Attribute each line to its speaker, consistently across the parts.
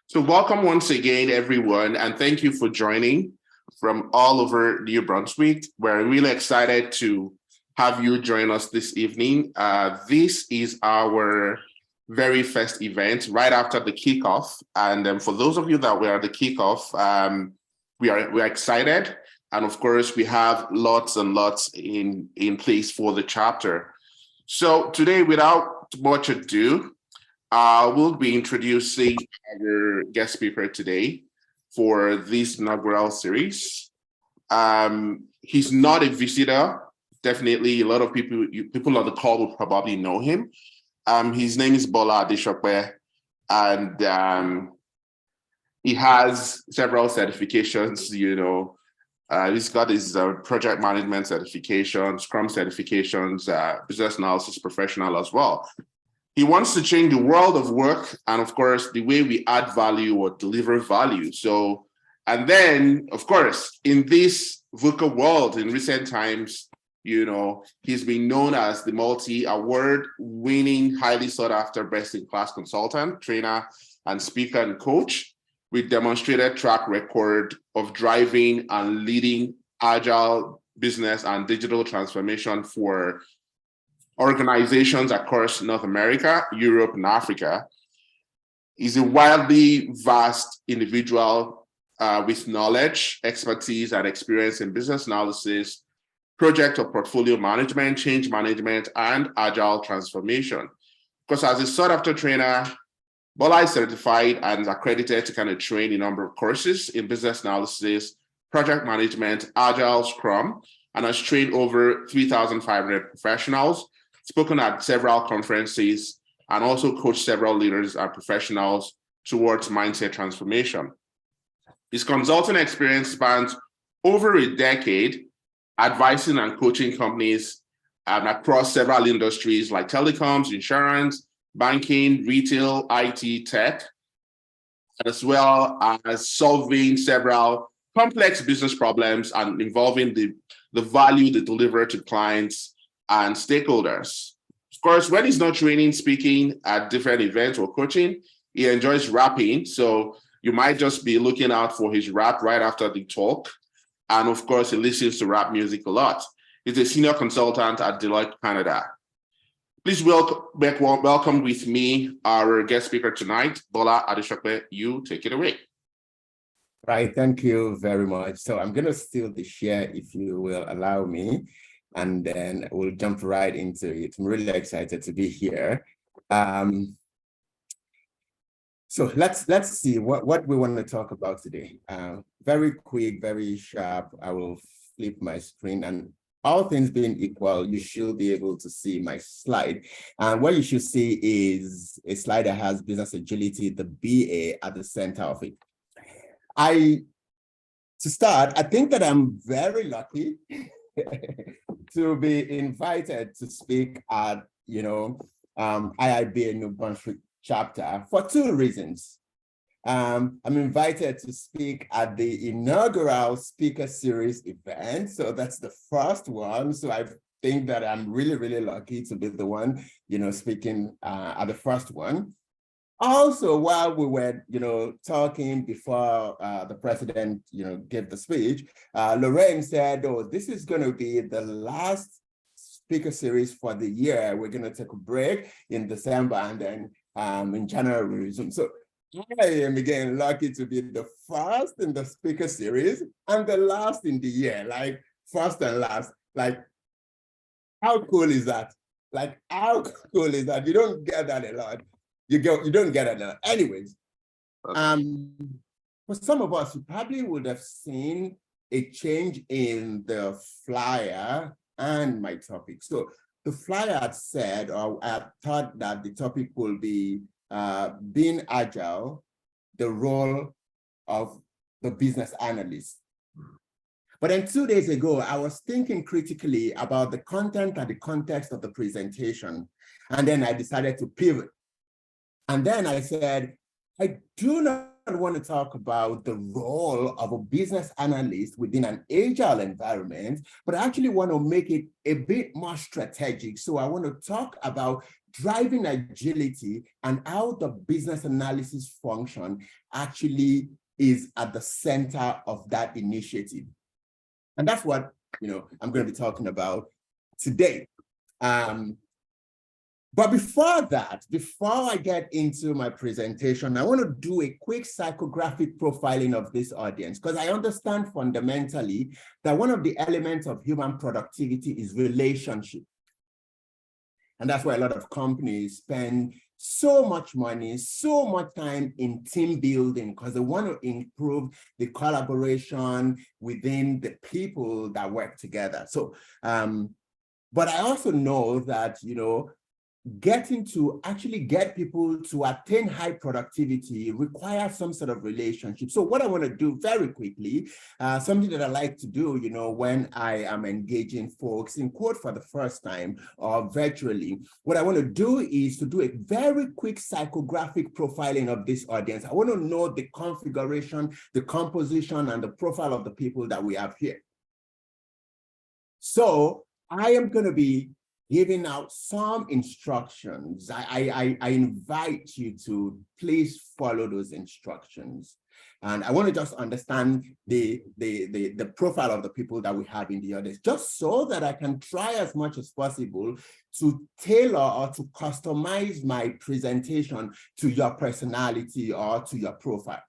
Speaker 1: So welcome once again, everyone, and thank you for joining from all over New Brunswick. We're really excited to have you join us this evening. This is our very first event right after the kickoff. And for those of you that were at the kickoff, we're excited. And of course, we have lots and lots in place for the chapter. So today, without much ado, we'll be introducing our guest speaker today for this inaugural series. He's not a visitor. Definitely, a lot of people on the call will probably know him. His name is Bola Adeshokwe, and he has several certifications. He's got his project management certification, Scrum certifications, business analysis professional as well. He wants to change the world of work and, of course, the way we add value or deliver value. So, and then, of course, in this VUCA world in recent times, he's been known as the multi-award winning, highly sought after best-in-class consultant, trainer, and speaker and coach with demonstrated track record of driving and leading agile business and digital transformation for organizations across North America, Europe, and Africa. He's a wildly vast individual with knowledge, expertise, and experience in business analysis, project or portfolio management, change management, and agile transformation. Because as a sought-after trainer, Bola is certified and is accredited to kind of train a number of courses in business analysis, project management, agile, Scrum, and has trained over 3,500 professionals, spoken at several conferences, and also coached several leaders and professionals towards mindset transformation. His consulting experience spans over a decade, advising and coaching companies across several industries like telecoms, insurance, banking, retail, IT, tech, as well as solving several complex business problems and involving the value they deliver to clients and stakeholders. Of course, when he's not training, speaking at different events or coaching, he enjoys rapping. So you might just be looking out for his rap right after the talk. And of course, he listens to rap music a lot. He's a senior consultant at Deloitte Canada. Please welcome with me our guest speaker tonight, Bola Adeshokwe. You take it away.
Speaker 2: Right, thank you very much. So I'm going to steal the share, if you will allow me, and then we'll jump right into it. I'm really excited to be here. So let's see what we want to talk about today. Very quick, very sharp. I will flip my screen, and all things being equal, you should be able to see my slide. And what you should see is a slide that has business agility, the BA, at the center of it. To start, I think that I'm very lucky to be invited to speak at, IIBA New Brunswick chapter for two reasons. I'm invited to speak at the inaugural speaker series event. So that's the first one. So I think that I'm really, really lucky to be the one, speaking at the first one. Also, while we were, talking before the president, gave the speech, Lorraine said, "Oh, this is going to be the last speaker series for the year. We're going to take a break in December, and then in January we resume." So I am again lucky to be the first in the speaker series and the last in the year, like first and last. Like, how cool is that? Like, how cool is that? You don't get that a lot. You don't get it now. Anyways, for some of us, you probably would have seen a change in the flyer and my topic. So the flyer had said, or I thought that the topic will be being agile, the role of the business analyst. But then 2 days ago, I was thinking critically about the content and the context of the presentation. And then I decided to pivot. And then I said, I do not want to talk about the role of a business analyst within an agile environment, but I actually want to make it a bit more strategic. So I want to talk about driving agility and how the business analysis function actually is at the center of that initiative. And that's what, I'm going to be talking about today. But before that, before I get into my presentation, I want to do a quick psychographic profiling of this audience, because I understand fundamentally that one of the elements of human productivity is relationship. And that's why a lot of companies spend so much money, so much time in team building, because they want to improve the collaboration within the people that work together. So, but I also know that, getting to actually get people to attain high productivity requires some sort of relationship. So what I want to do very quickly, something that I like to do, when I am engaging folks in quote for the first time or virtually, what I want to do is to do a very quick psychographic profiling of this audience. I want to know the configuration, the composition, and the profile of the people that we have here. So I am going to be giving out some instructions. I invite you to please follow those instructions. And I want to just understand the profile of the people that we have in the audience, just so that I can try as much as possible to tailor or to customize my presentation to your personality or to your profile.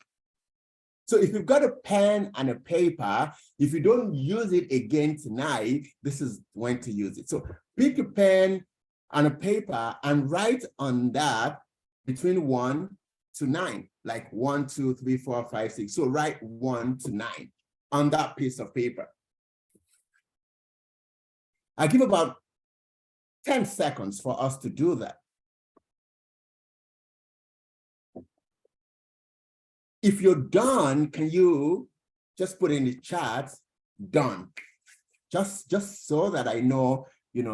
Speaker 2: So if you've got a pen and a paper, if you don't use it again tonight, this is when to use it. So pick a pen and a paper and write on that between 1 to 9, like 1, 2, 3, 4, 5, 6. So write 1 to 9 on that piece of paper. I give about 10 seconds for us to do that. If you're done, can you just put in the chat, done? Just so that I know,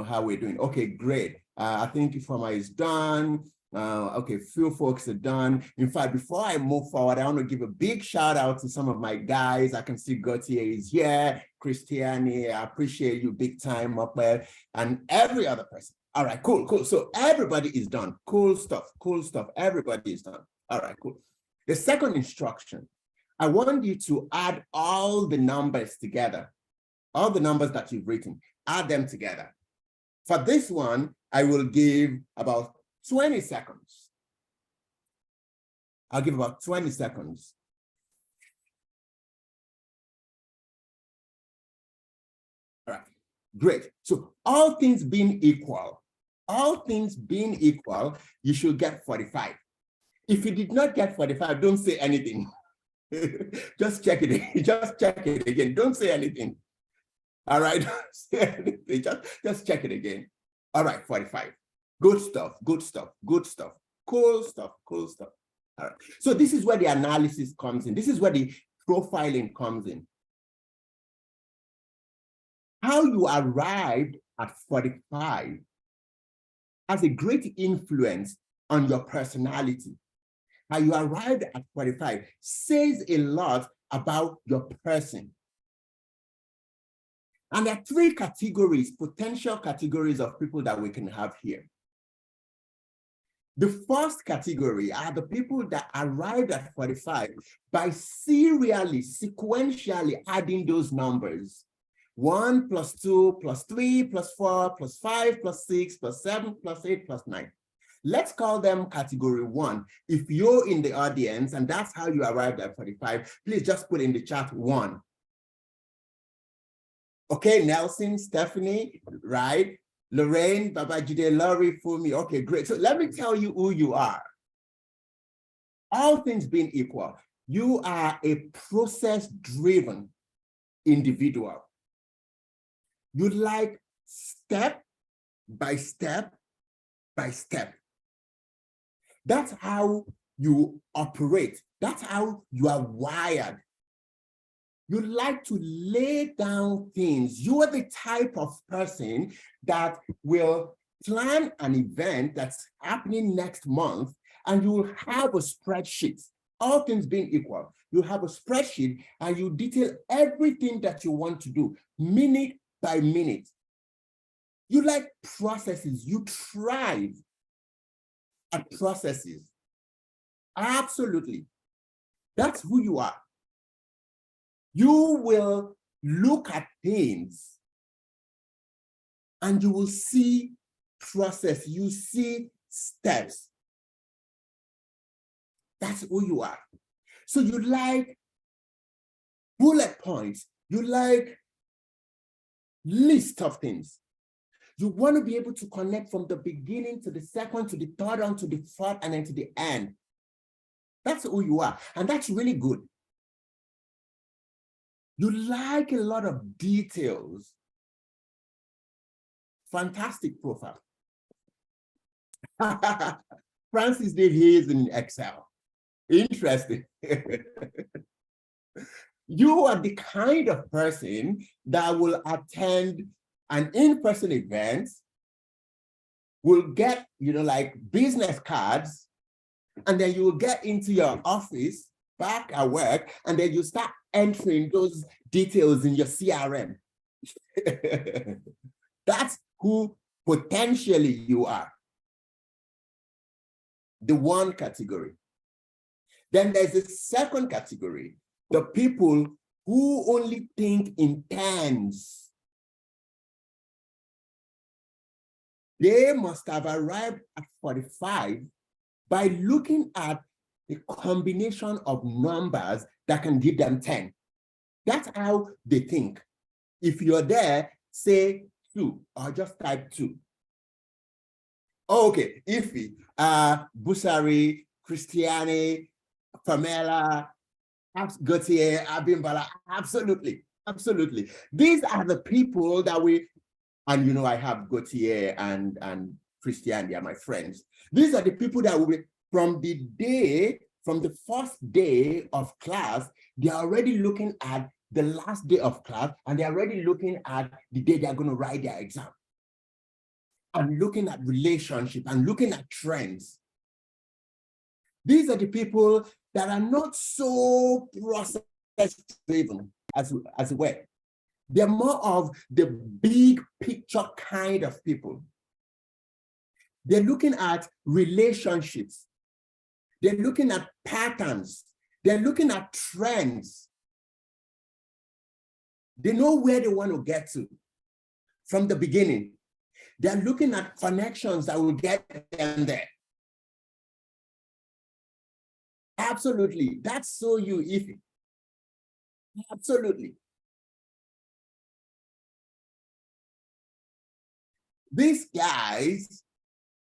Speaker 2: how we're doing. Okay, great. I think Ifeoma is done. Okay, few folks are done. In fact, before I move forward, I want to give a big shout out to some of my guys. I can see Gautier is here, Christiane, I appreciate you big time up there, and every other person. All right, cool. So everybody is done. Cool stuff. Everybody is done. All right, cool. The second instruction, I want you to add all the numbers together, all the numbers that you've written, add them together. For this one, I will give about 20 seconds. I'll give about 20 seconds. All right, great. So all things being equal, you should get 45. If you did not get 45, don't say anything. Just check it. Just check it again. Don't say anything. All right. Just check it again. All right, 45. Good stuff. Cool stuff. All right. So this is where the analysis comes in. This is where the profiling comes in. How you arrived at 45 has a great influence on your personality. How you arrived at 45 says a lot about your person. And there are 3 categories, potential categories of people that we can have here. The first category are the people that arrived at 45 by serially, sequentially adding those numbers. 1 plus 2 plus 3 plus 4 plus 5 plus 6 plus 7 plus 8 plus 9. Let's call them category 1. If you're in the audience and that's how you arrived at 45, please just put in the chat 1. Okay, Nelson, Stephanie, right? Lorraine, Babajide, Laurie, Fumi. Okay, great. So let me tell you who you are. All things being equal, you are a process-driven individual. You like step by step by step. That's how you operate. That's how you are wired. You like to lay down things. You are the type of person that will plan an event that's happening next month, and you will have a spreadsheet. All things being equal, you have a spreadsheet and you detail everything that you want to do, minute by minute. You like processes, you thrive at processes. Absolutely. That's who you are. You will look at things and you will see process, you see steps. That's who you are. So you like bullet points, you like list of things. You want to be able to connect from the beginning to the second, to the third one, to the fourth, and then to the end. That's who you are. And that's really good. You like a lot of details. Fantastic profile. Francis did his in Excel. Interesting. You are the kind of person that will attend an in-person event, will get, like business cards, and then you will get into your office back at work, and then you start entering those details in your CRM. That's who potentially you are. The one category. Then there's a second category, the people who only think in terms. They must have arrived at 45 by looking at a combination of numbers that can give them 10. That's how they think. If you're there, say 2, or just type 2. Okay, Ify, Busari, Christiane, Pamela, Gautier, Abimbala, absolutely, absolutely. These are the people that and I have Gautier and Christiane, they are my friends. These are the people that will be, from the first day of class, they're already looking at the last day of class, and they're already looking at the day they're going to write their exam. And looking at relationship and looking at trends. These are the people that are not so process-driven as well. They're more of the big picture kind of people. They're looking at relationships. They're looking at patterns. They're looking at trends. They know where they want to get to from the beginning. They're looking at connections that will get them there. Absolutely. That's so you, Ify. Absolutely. These guys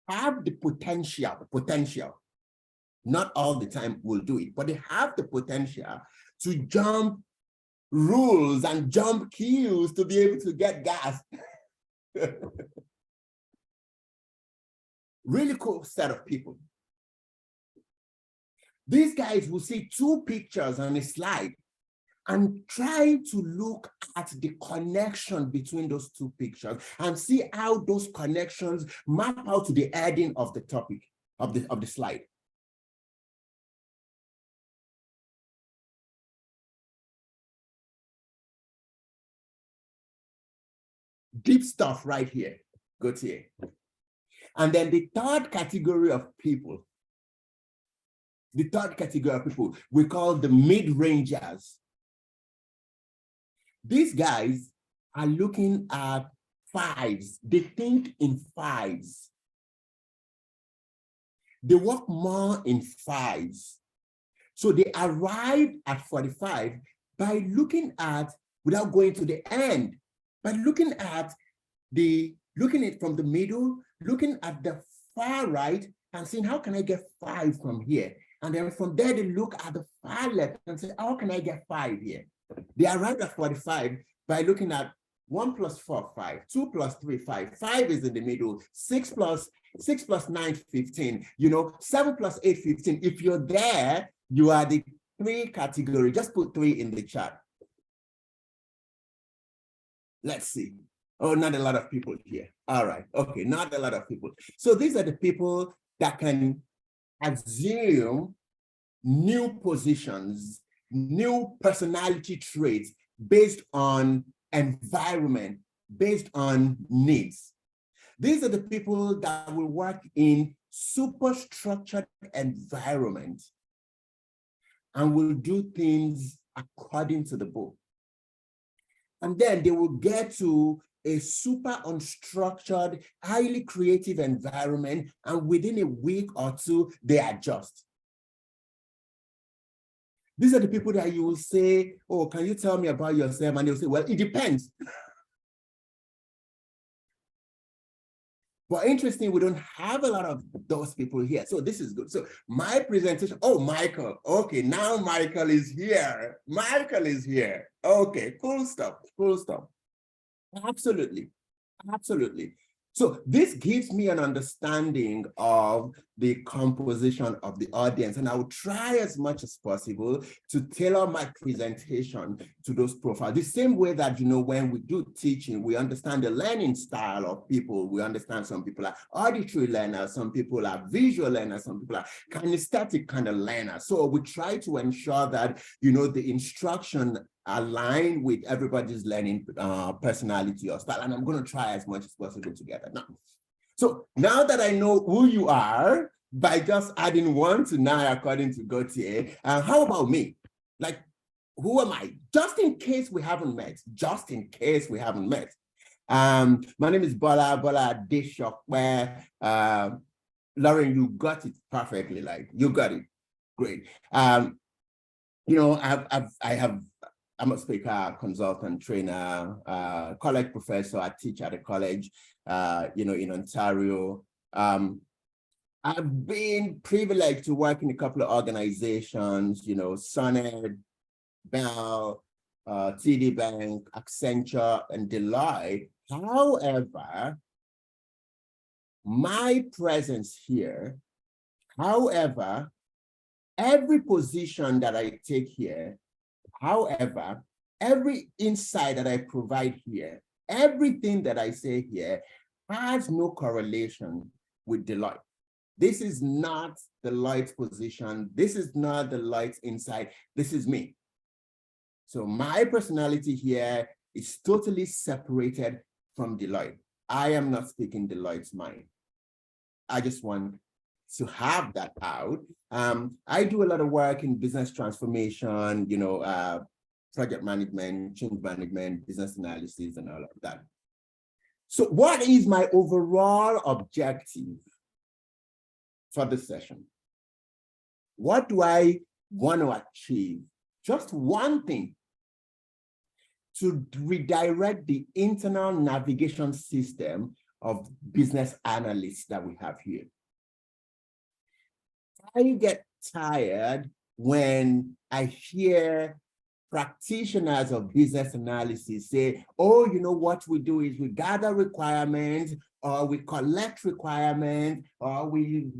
Speaker 2: have the potential. Not all the time will do it, but they have the potential to jump rules and jump queues to be able to get gas. Really cool set of people. These guys will see 2 pictures on a slide and try to look at the connection between those 2 pictures and see how those connections map out to the heading of the topic of the slide. Deep stuff right here. Gautier. And then the third category of people, we call the mid-rangers. These guys are looking at 5s. They think in 5s. They work more in 5s. So they arrive at 45 by looking at, without going to the end, by looking at it from the middle, looking at the far right and saying, how can I get 5 from here? And then from there, they look at the far left and say, how can I get 5 here? They arrive at 45 by looking at 1 plus 4, 5, 2 plus 3, 5, 5 is in the middle, 6 plus 9, 15, 7 plus 8, 15. If you're there, you are the 3 category. Just put 3 in the chat. Let's see. Oh, not a lot of people here. All right. Okay, not a lot of people. So these are the people that can assume new positions, new personality traits based on environment, based on needs. These are the people that will work in super structured environment and will do things according to the book. And then they will get to a super unstructured, highly creative environment, and within a week or two, they adjust. These are the people that you will say, oh, can you tell me about yourself? And they'll say, well, it depends. But interesting, we don't have a lot of those people here. So this is good. So my presentation, oh, Michael. Okay, now Michael is here. Michael is here. Okay, cool stuff, cool stuff. Absolutely, absolutely. So this gives me an understanding of the composition of the audience, and I will try as much as possible to tailor my presentation to those profiles. The same way that, when we do teaching, we understand the learning style of people. We understand some people are auditory learners, some people are visual learners, some people are kinesthetic kind of learners. So we try to ensure that, the instruction align with everybody's learning personality or style. And I'm going to try as much as possible to get that. So now that I know who you are, by just adding 1 to 9 according to Gautier, how about me? Like, who am I? Just in case we haven't met, my name is Bola Adeshokwe. Lauren, you got it perfectly. Like, you got it. Great. I'm a speaker, consultant, trainer, college professor. I teach at a college, in Ontario. I've been privileged to work in a couple of organizations, Soned, Bell, TD Bank, Accenture, and Deloitte. However, my presence here, every position that I take here, every insight that I provide here, everything that I say here has no correlation with Deloitte. This is not Deloitte's position. This is not Deloitte's insight. This is me. So my personality here is totally separated from Deloitte. I am not speaking Deloitte's mind. I just want to have that out. I do a lot of work in business transformation, project management, change management, business analysis, and all of that. So what is my overall objective for this session? What do I want to achieve? Just one thing: to redirect the internal navigation system of business analysts that we have here. I get tired when I hear practitioners of business analysis say, oh, what we do is we gather requirements, or we collect requirements, or we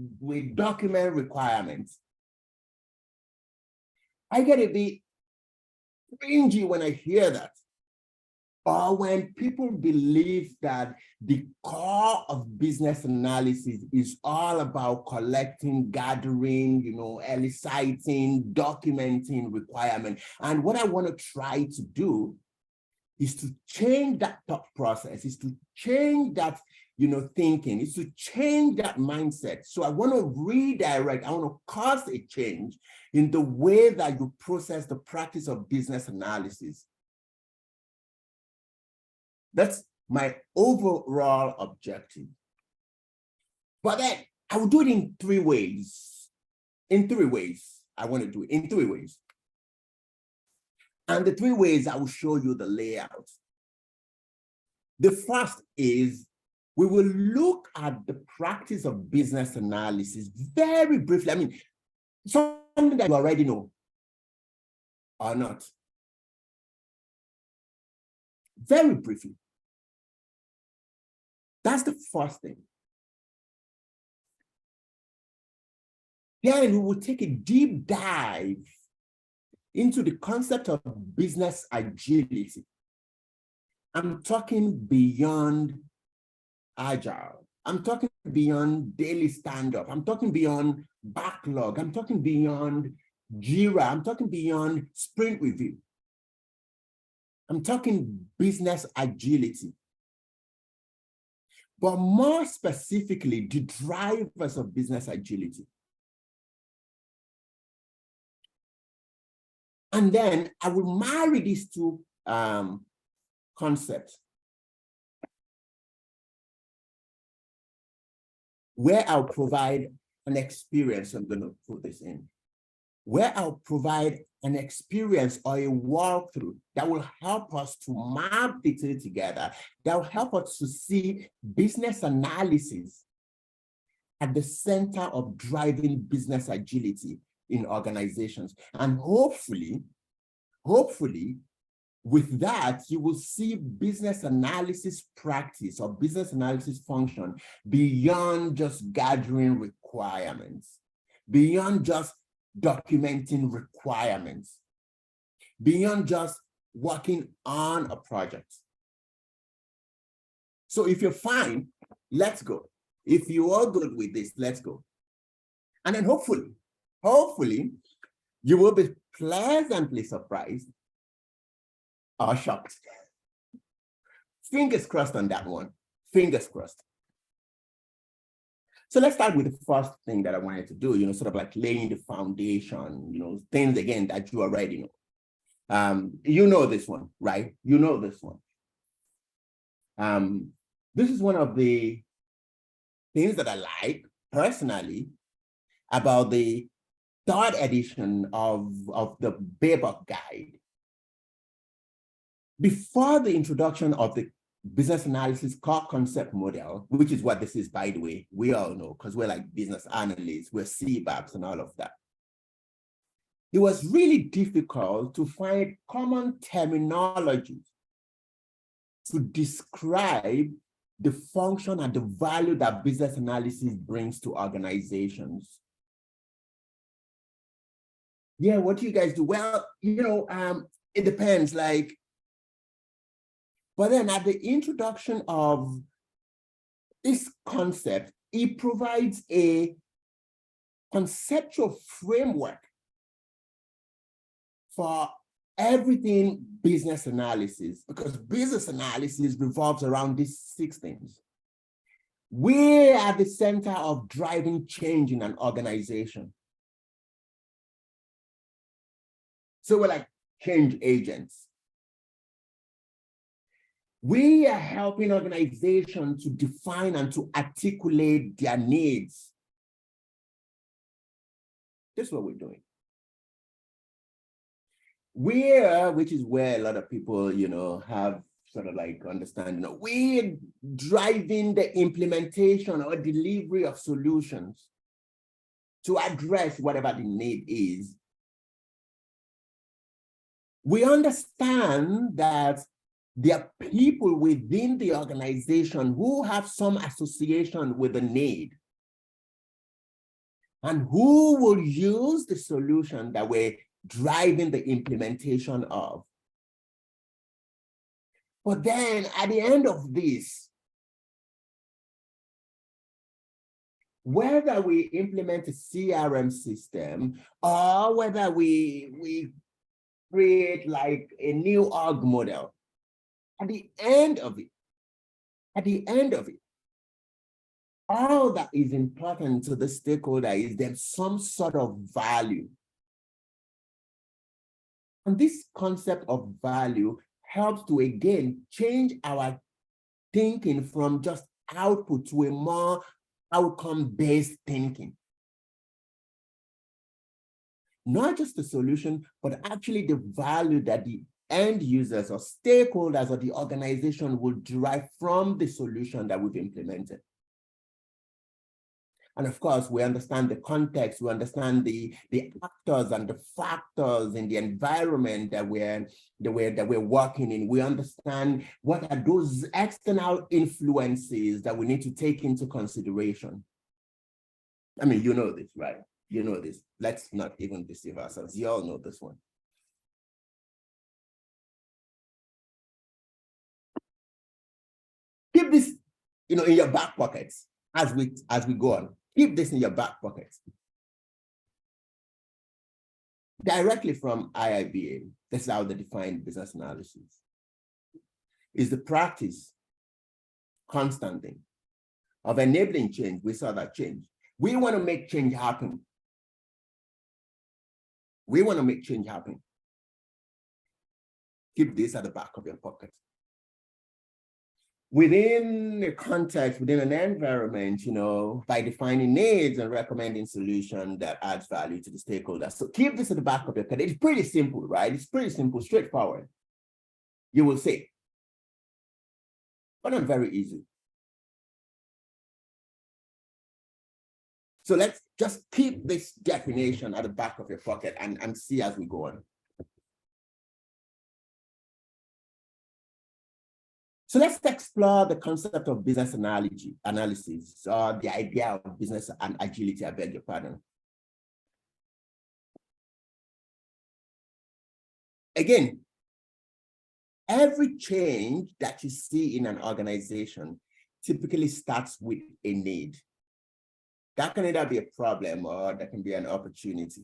Speaker 2: document requirements. I get a bit cringy when I hear that. Or when people believe that the core of business analysis is all about collecting, gathering, eliciting, documenting requirements. And what I want to try to do is to change that thought process, is to change that, thinking, is to change that mindset. So I want to redirect, I want to cause a change in the way that you process the practice of business analysis. That's my overall objective. But then I will do it in 3 ways. I want to do it in 3 ways. And the 3 ways, I will show you the layout. The first is we will look at the practice of business analysis very briefly. I mean, something that you already know or not. Very briefly. That's the first thing. Then we will take a deep dive into the concept of business agility. I'm talking beyond Agile. I'm talking beyond daily stand-up. I'm talking beyond backlog. I'm talking beyond Jira. I'm talking beyond sprint review. I'm talking business agility. but more specifically, the drivers of business agility. And then I will marry these two concepts, where I'll provide an experience. I'm going to put this in, where I'll provide an experience or a walkthrough that will help us to map the two together, that will help us to see business analysis at the center of driving business agility in organizations. And hopefully, with that, you will see business analysis practice or business analysis function beyond just gathering requirements, beyond just documenting requirements, beyond just working on a project. So if you're fine, let's go. If you are good with this, let's go. And then hopefully, you will be pleasantly surprised or shocked. Fingers crossed on that one. Fingers crossed. So let's start with the first thing that I wanted to do, sort of like laying the foundation, things again that you already know. You know this one, right? You know this one. This is one of the things that I like personally about the third edition of the Baybuck Guide. Before the introduction of the business analysis core concept model, which is what this is, by the way, we all know, because we're like business analysts, we're CBAPs and all of that. It was really difficult to find common terminology to describe the function and the value that business analysis brings to organizations. Yeah, what do you guys do? Well, it depends, but then at the introduction of this concept, it provides a conceptual framework for everything business analysis, because business analysis revolves around these 6 things. We're at the center of driving change in an organization. So we're like change agents. We are helping organizations to define and to articulate their needs. This is what we're doing. Which is where a lot of people, have sort of like understand, we're driving the implementation or delivery of solutions to address whatever the need is. We understand that there are people within the organization who have some association with the need and who will use the solution that we're driving the implementation of. But then at the end of this, whether we implement a CRM system or whether we create like a new org model, at the end of it, all that is important to the stakeholder is there's some sort of value. And this concept of value helps to, again, change our thinking from just output to a more outcome-based thinking. Not just the solution, but actually the value that the end users or stakeholders or the organization will derive from the solution that we've implemented. And of course, we understand the context, we understand the actors and the factors in the environment that we're working in. We understand what are those external influences that we need to take into consideration. I mean, you know this, right? You know this. Let's not even deceive ourselves. You all know this one. Keep this, in your back pockets as we go on. Keep this in your back pockets. Directly from IIBA, this is how they define business analysis. Is the practice, constant thing, of enabling change. We saw that change. We want to make change happen. We want to make change happen. Keep this at the back of your pocket. Within a context, within an environment, by defining needs and recommending solutions that adds value to the stakeholders. So keep this at the back of your head. It's pretty simple, right? It's pretty simple, straightforward. You will say, but not very easy. So let's just keep this definition at the back of your pocket and see as we go on. So let's explore the concept of business analysis, or the idea of business and agility, I beg your pardon. Again, every change that you see in an organization typically starts with a need. That can either be a problem or that can be an opportunity.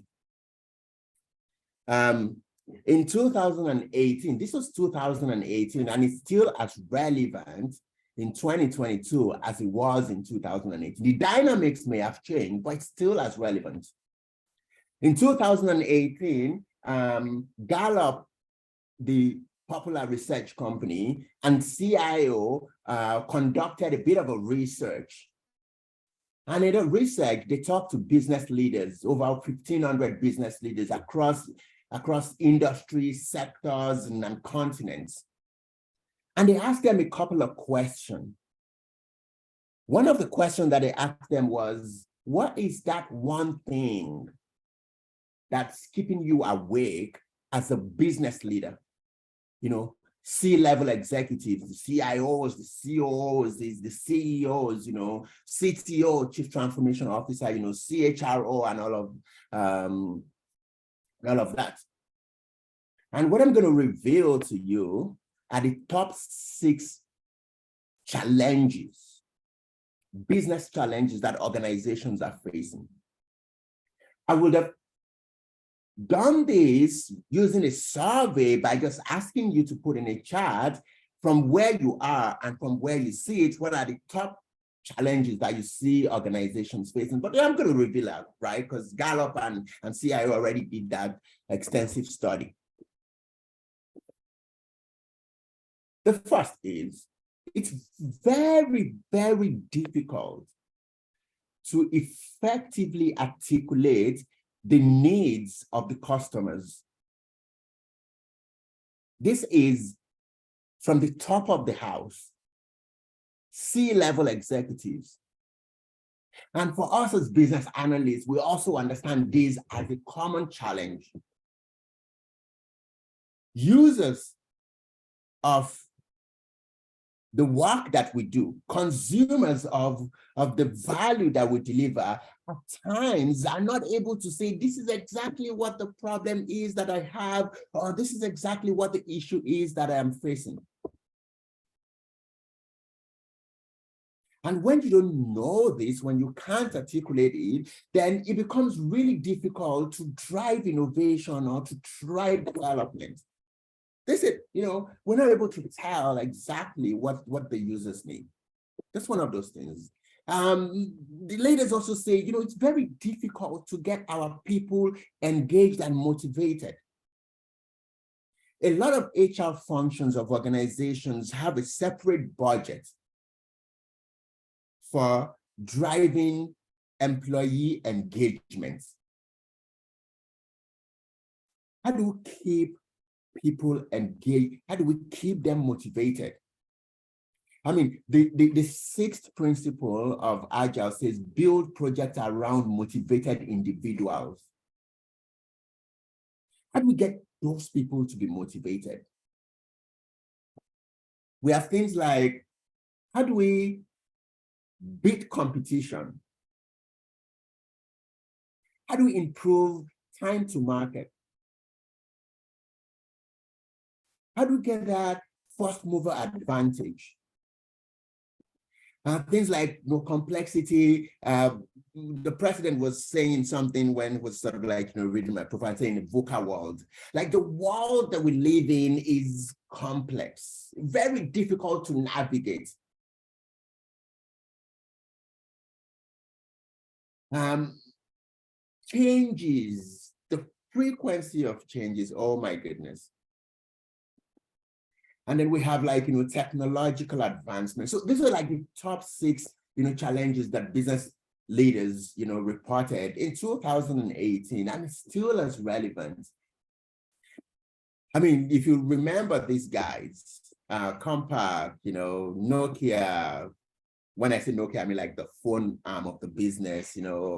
Speaker 2: In 2018, this was 2018, and it's still as relevant in 2022 as it was in 2018. The dynamics may have changed, but it's still as relevant. In 2018, Gallup, the popular research company, and CIO conducted a bit of a research. And in the research, they talked to business leaders, over 1,500 business leaders across industries, sectors, and continents. And they asked them a couple of questions. One of the questions that they asked them was, what is that one thing that's keeping you awake as a business leader? C-level executives, the CIOs, the COOs, the CEOs, CTO, Chief Transformation Officer, CHRO, and all of that. And what I'm going to reveal to you are the top 6 challenges, business challenges that organizations are facing. I would have done this using a survey by just asking you to put in a chart from where you are and from where you see it, what are the top challenges that you see organizations facing. But I'm going to reveal that, right? Because Gallup and CIO already did that extensive study. The first is, it's very, very difficult to effectively articulate the needs of the customers. This is from the top of the house, C-level executives. And for us as business analysts, we also understand this as a common challenge. Users of the work that we do, consumers of the value that we deliver, at times are not able to say, this is exactly what the problem is that I have, or this is exactly what the issue is that I am facing. And when you don't know this, when you can't articulate it, then it becomes really difficult to drive innovation or to drive development. This is, we're not able to tell exactly what the users need. That's one of those things. The leaders also say, it's very difficult to get our people engaged and motivated. A lot of HR functions of organizations have a separate budget for driving employee engagement. How do we keep people engaged? How do we keep them motivated? I mean, the 6th principle of Agile says, build projects around motivated individuals. How do we get those people to be motivated? We have things like, how do we beat competition? How do we improve time to market? How do we get that first mover advantage? Things like complexity. The president was saying something when it was sort of like, reading my profile, saying the VUCA world. Like, the world that we live in is complex, very difficult to navigate. Changes, the frequency of changes, oh my goodness. And then we have like, technological advancement. So these are like the top 6, challenges that business leaders, reported in 2018, and it's still as relevant. I mean, if you remember these guys, Compaq, Nokia. When I say Nokia, I mean like the phone arm of the business,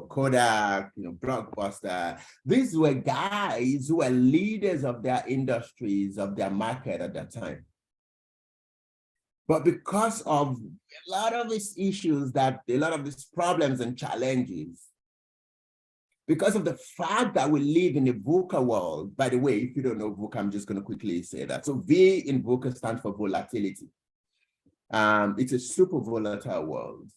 Speaker 2: Kodak, Blockbuster. These were guys who were leaders of their industries, of their market at that time. But because of a lot of these issues, a lot of these problems and challenges, because of the fact that we live in a VUCA world. By the way, if you don't know VUCA, I'm just going to quickly say that. So V in VUCA stands for volatility. It's a super volatile world.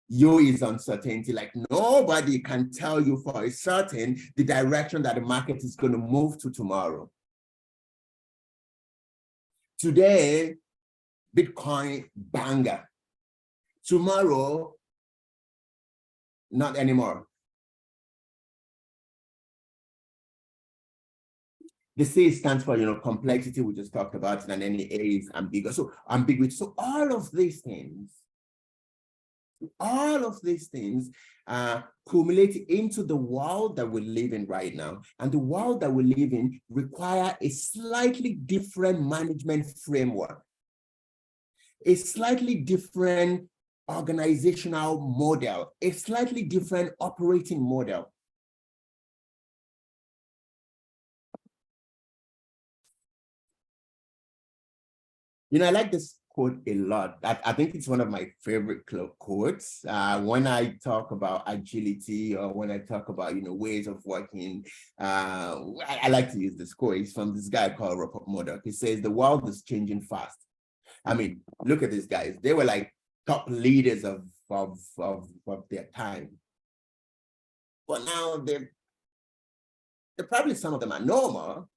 Speaker 2: U is uncertainty, like nobody can tell you for a certain the direction that the market is going to move to tomorrow. Today, Bitcoin banger. Tomorrow, not anymore. The C stands for, complexity, we just talked about it, and then the A is ambiguous. So ambiguity. So all of these things accumulate into the world that we live in right now. And the world that we live in require a slightly different management framework, a slightly different organizational model, a slightly different operating model. I like this quote a lot. I think it's one of my favorite quotes. When I talk about agility, or when I talk about, ways of working, I like to use this quote. It's from this guy called Rupert Murdoch. He says, the world is changing fast. I mean, look at these guys. They were like top leaders of their time. But now they're probably, some of them are normal,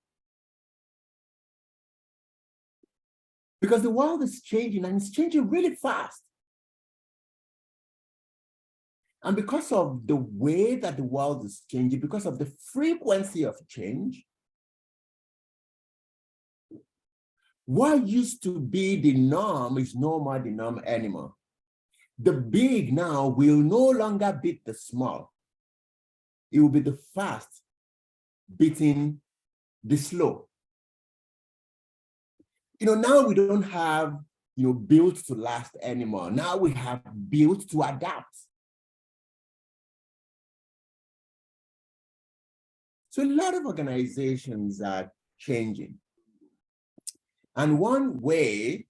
Speaker 2: because the world is changing, and it's changing really fast. And because of the way that the world is changing, because of the frequency of change, what used to be the norm is no more the norm anymore. The big now will no longer beat the small. It will be the fast beating the slow. Now we don't have, built to last anymore. Now we have built to adapt. So a lot of organizations are changing. And one way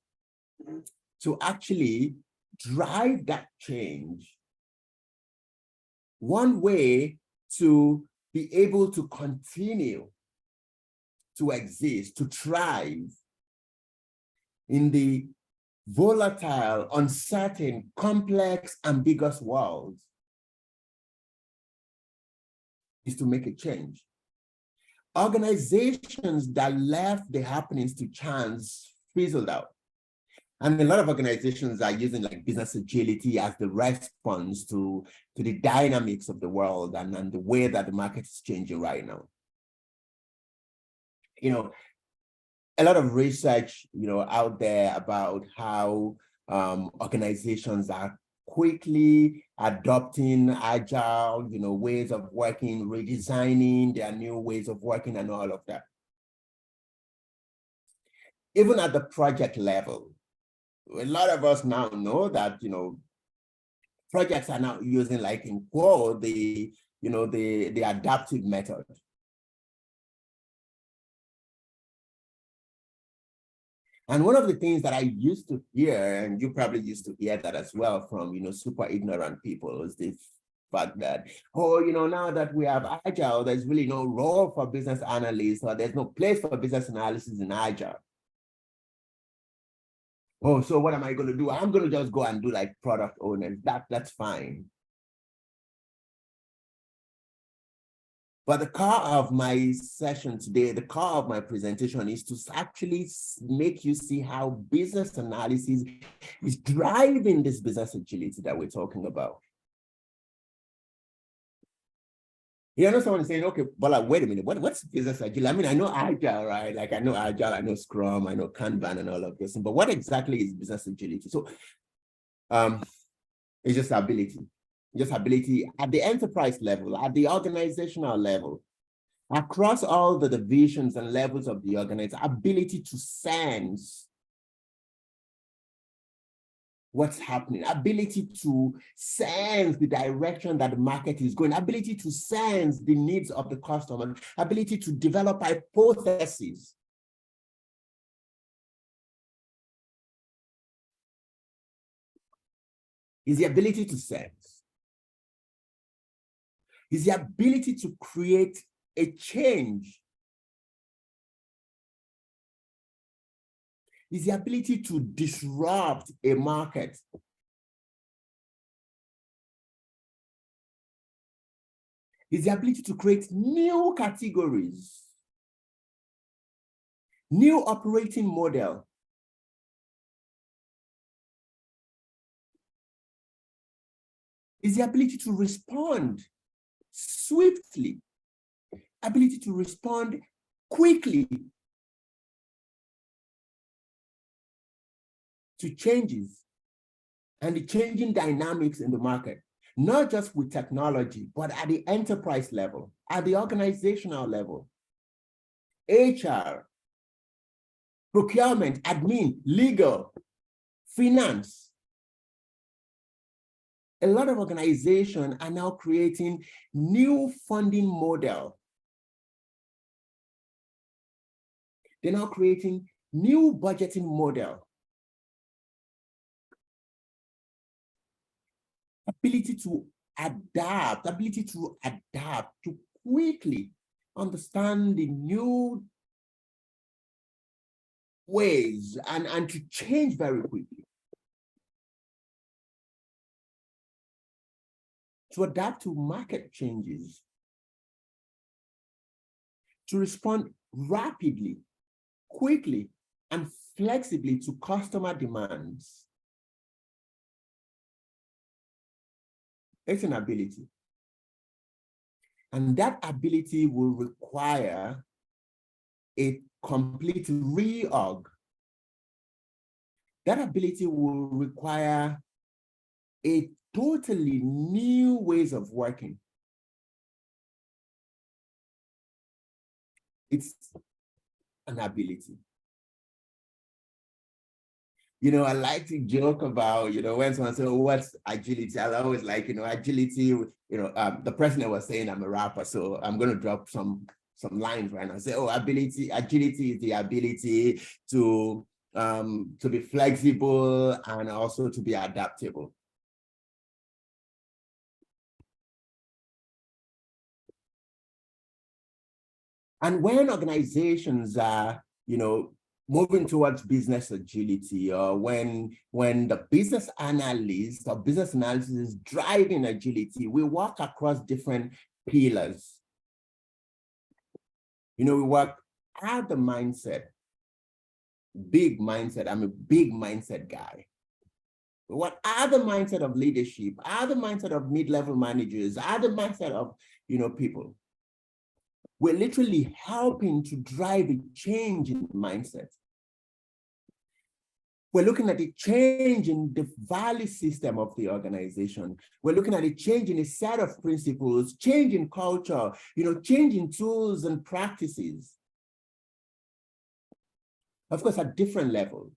Speaker 2: to actually drive that change, one way to be able to continue to exist, to thrive in the volatile, uncertain, complex, ambiguous world, is to make a change. Organizations that left the happenings to chance fizzled out. And a lot of organizations are using like business agility as the response to the dynamics of the world and the way that the market is changing right now. A lot of research, out there about how organizations are quickly adopting agile, ways of working, redesigning their new ways of working and all of that. Even at the project level, a lot of us now know that, projects are now using, like in quote, the adaptive method. And one of the things that I used to hear, and you probably used to hear that as well from, super ignorant people, is the fact that, now that we have Agile, there's really no role for business analysts, or there's no place for business analysis in Agile. Oh, so what am I going to do? I'm going to just go and do like product owners. That's fine. But the core of my session today, the core of my presentation is to actually make you see how business analysis is driving this business agility that we're talking about. You know, someone is saying, okay, but like, wait a minute, what's business agility? I mean, I know Agile, right? Like I know Agile, I know Scrum, I know Kanban and all of this, but what exactly is business agility? So it's just ability at the enterprise level, at the organizational level, across all the divisions and levels of the organization, ability to sense what's happening, ability to sense the direction that the market is going, ability to sense the needs of the customer, ability to develop hypotheses. Is the ability to sense. Is the ability to create a change. Is the ability to disrupt a market. Is the ability to create new categories, new operating model. Is the ability to respond swiftly, ability to respond quickly to changes and the changing dynamics in the market, not just with technology, but at the enterprise level, at the organizational level, HR, procurement, admin, legal, finance. A lot of organizations are now creating new funding model. They're now creating new budgeting model. Ability to adapt to quickly understand the new ways and to change very quickly. To adapt to market changes. To respond rapidly, quickly, and flexibly to customer demands. It's an ability. And that ability will require a complete reorg. That ability will require a totally new ways of working. It's an ability. You know, I like to joke about, you know, when someone says, oh, what's agility? I always like, you know, agility, you know, the president was saying I'm a rapper, so I'm going to drop some lines right now. Say, oh, agility is the ability to be flexible and also to be adaptable. And when organizations are, you know, moving towards business agility, or when the business analyst or business analysis is driving agility, we work across different pillars. You know, we work at the mindset, big mindset. I'm a big mindset guy. What are the mindset of leadership? Are the mindset of mid-level managers? Are the mindset of, you know, people? We're literally helping to drive a change in mindset. We're looking at a change in the value system of the organization. We're looking at a change in a set of principles, change in culture, you know, change in tools and practices. Of course, at different levels.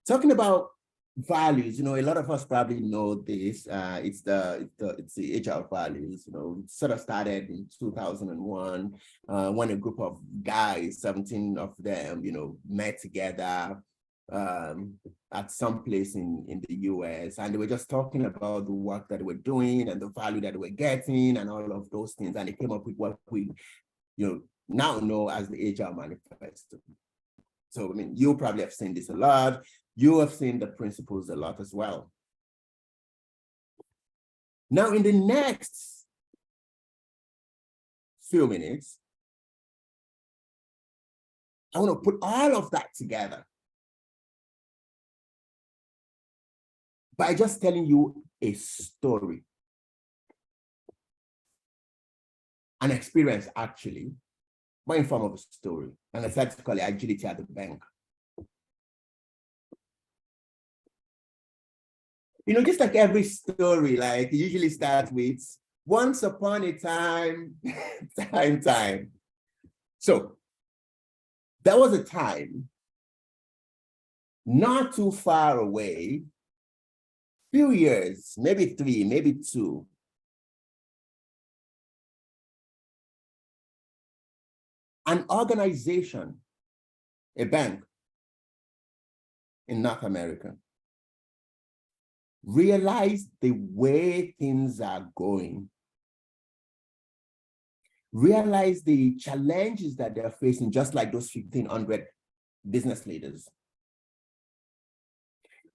Speaker 2: Talking about values, you know, a lot of us probably know this. It's the Agile values. You know, it sort of started in 2001 when a group of guys, 17 of them, you know, met together at some place in the US, and they were just talking about the work that they were doing and the value that they were getting and all of those things, and they came up with what we, you know, now know as the Agile Manifesto. So, I mean, you probably have seen this a lot. You have seen the principles a lot as well. Now, in the next few minutes, I want to put all of that together by just telling you a story, an experience actually, but in form of a story. And I decided to call it Agility at the Bank. You know, just like every story, like it usually starts with once upon a time, time. So there was a time not too far away, few years, maybe 3, maybe 2. An organization, a bank in North America, realized the way things are going, realize the challenges that they're facing, just like those 1,500 business leaders.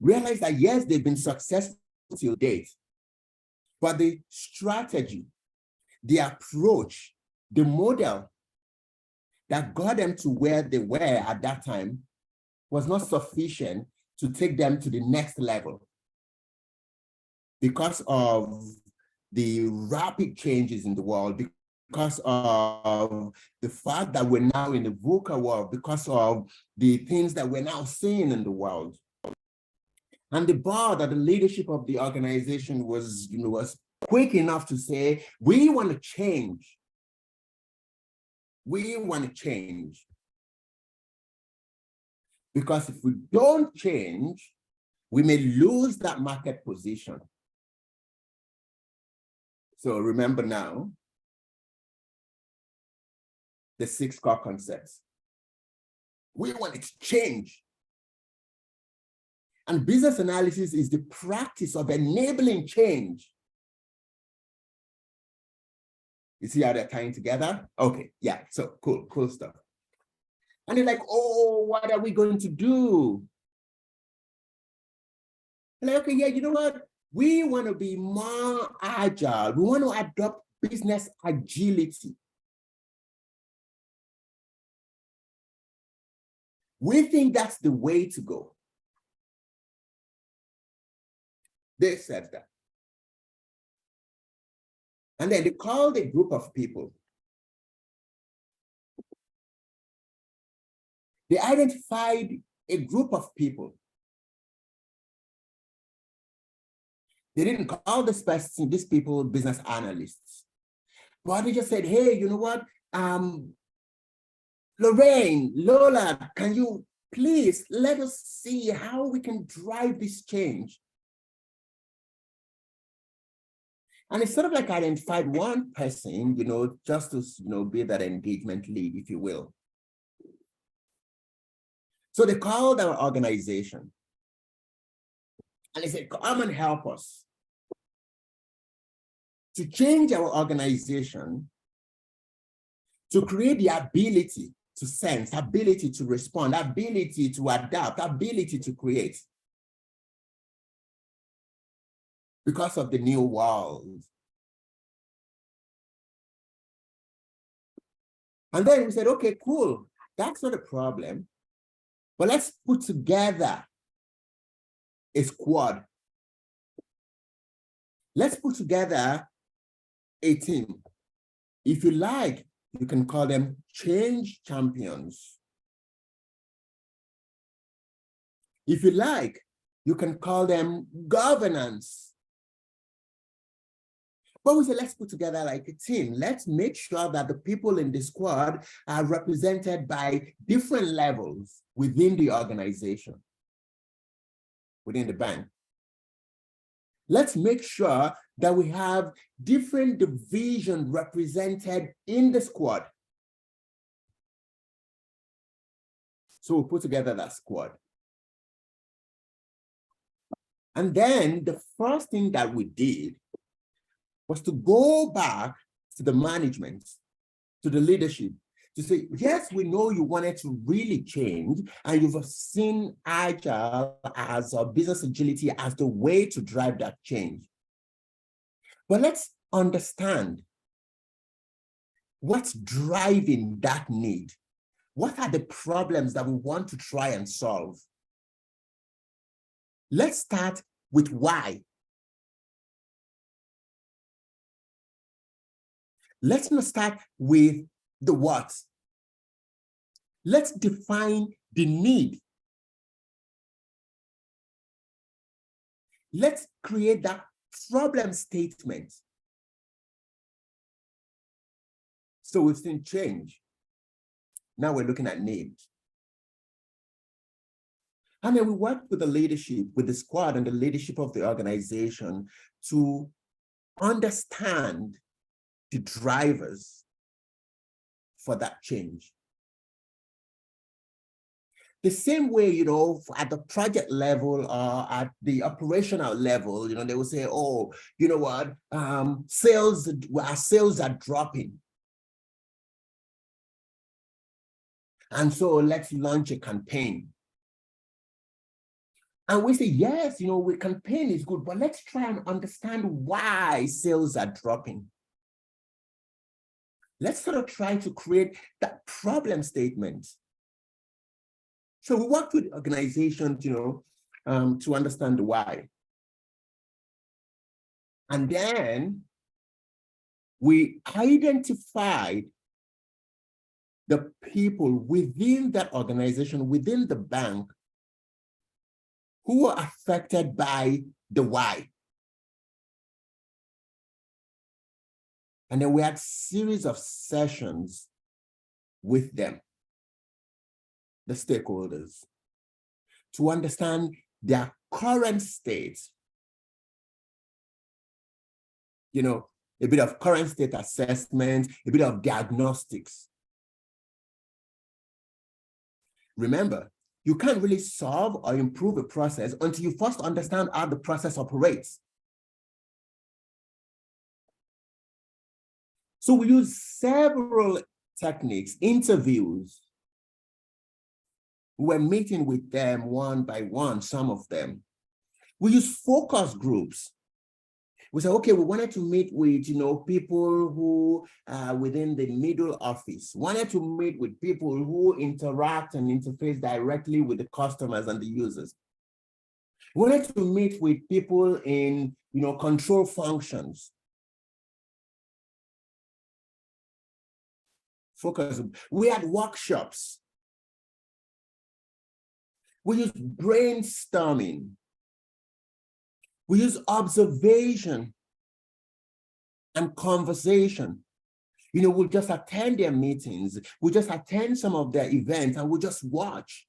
Speaker 2: Realize that, yes, they've been successful till date, but the strategy, the approach, the model that got them to where they were at that time was not sufficient to take them to the next level because of the rapid changes in the world, because of the fact that we're now in the VUCA world, because of the things that we're now seeing in the world. And the board or the leadership of the organization was quick enough to say, we want to change. We want to change. Because if we don't change, we may lose that market position. So remember now, the 6 core concepts. We want it to change. And business analysis is the practice of enabling change. You see how they're tying together? Okay, yeah, so cool stuff. And they're like, oh, what are we going to do? And like, okay, yeah, you know what? We want to be more agile. We want to adopt business agility. We think that's the way to go. They said that. And then they called a group of people. They identified a group of people. They didn't call these people business analysts, but they just said, hey, you know what? Lorraine, Lola, can you please let us see how we can drive this change? And it's sort of like identified one person, just to, be that engagement lead, if you will. So they called our organization and they said, come and help us to change our organization, to create the ability to sense, ability to respond, ability to adapt, ability to create. Because of the new world. And then we said, okay, cool. That's not a problem. But let's put together a squad. Let's put together a team. If you like, you can call them change champions. If you like, you can call them governance. But we said, let's put together like a team. Let's make sure that the people in the squad are represented by different levels within the organization, within the bank. Let's make sure that we have different divisions represented in the squad. So we put together that squad. And then the first thing that we did was to go back to the management, to the leadership, to say, yes, we know you wanted to really change, and you've seen Agile as a business agility as the way to drive that change. But let's understand what's driving that need. What are the problems that we want to try and solve? Let's start with why. Let's not start with the what. Let's define the need. Let's create that problem statement. So we've seen change. Now we're looking at need. And then we work with the leadership, with the squad and the leadership of the organization to understand the drivers for that change. The same way, at the project level or at the operational level, they will say, oh, you know what, our sales are dropping. And so let's launch a campaign. And we say, yes, campaign is good, but let's try and understand why sales are dropping. Let's sort of try to create that problem statement. So we worked with organizations, to understand why. And then we identified the people within that organization, within the bank, who were affected by the why. And then we had a series of sessions with them, the stakeholders, to understand their current state. A bit of current state assessment, a bit of diagnostics. Remember, you can't really solve or improve a process until you first understand how the process operates. So we use several techniques, interviews. We're meeting with them one by one, some of them. We use focus groups. We say, okay, we wanted to meet with, people who are within the middle office, wanted to meet with people who interact and interface directly with the customers and the users. We wanted to meet with people in, control functions. Focus. We had workshops. We use brainstorming. We use observation and conversation. We'll just attend their meetings. We'll just attend some of their events and we'll just watch.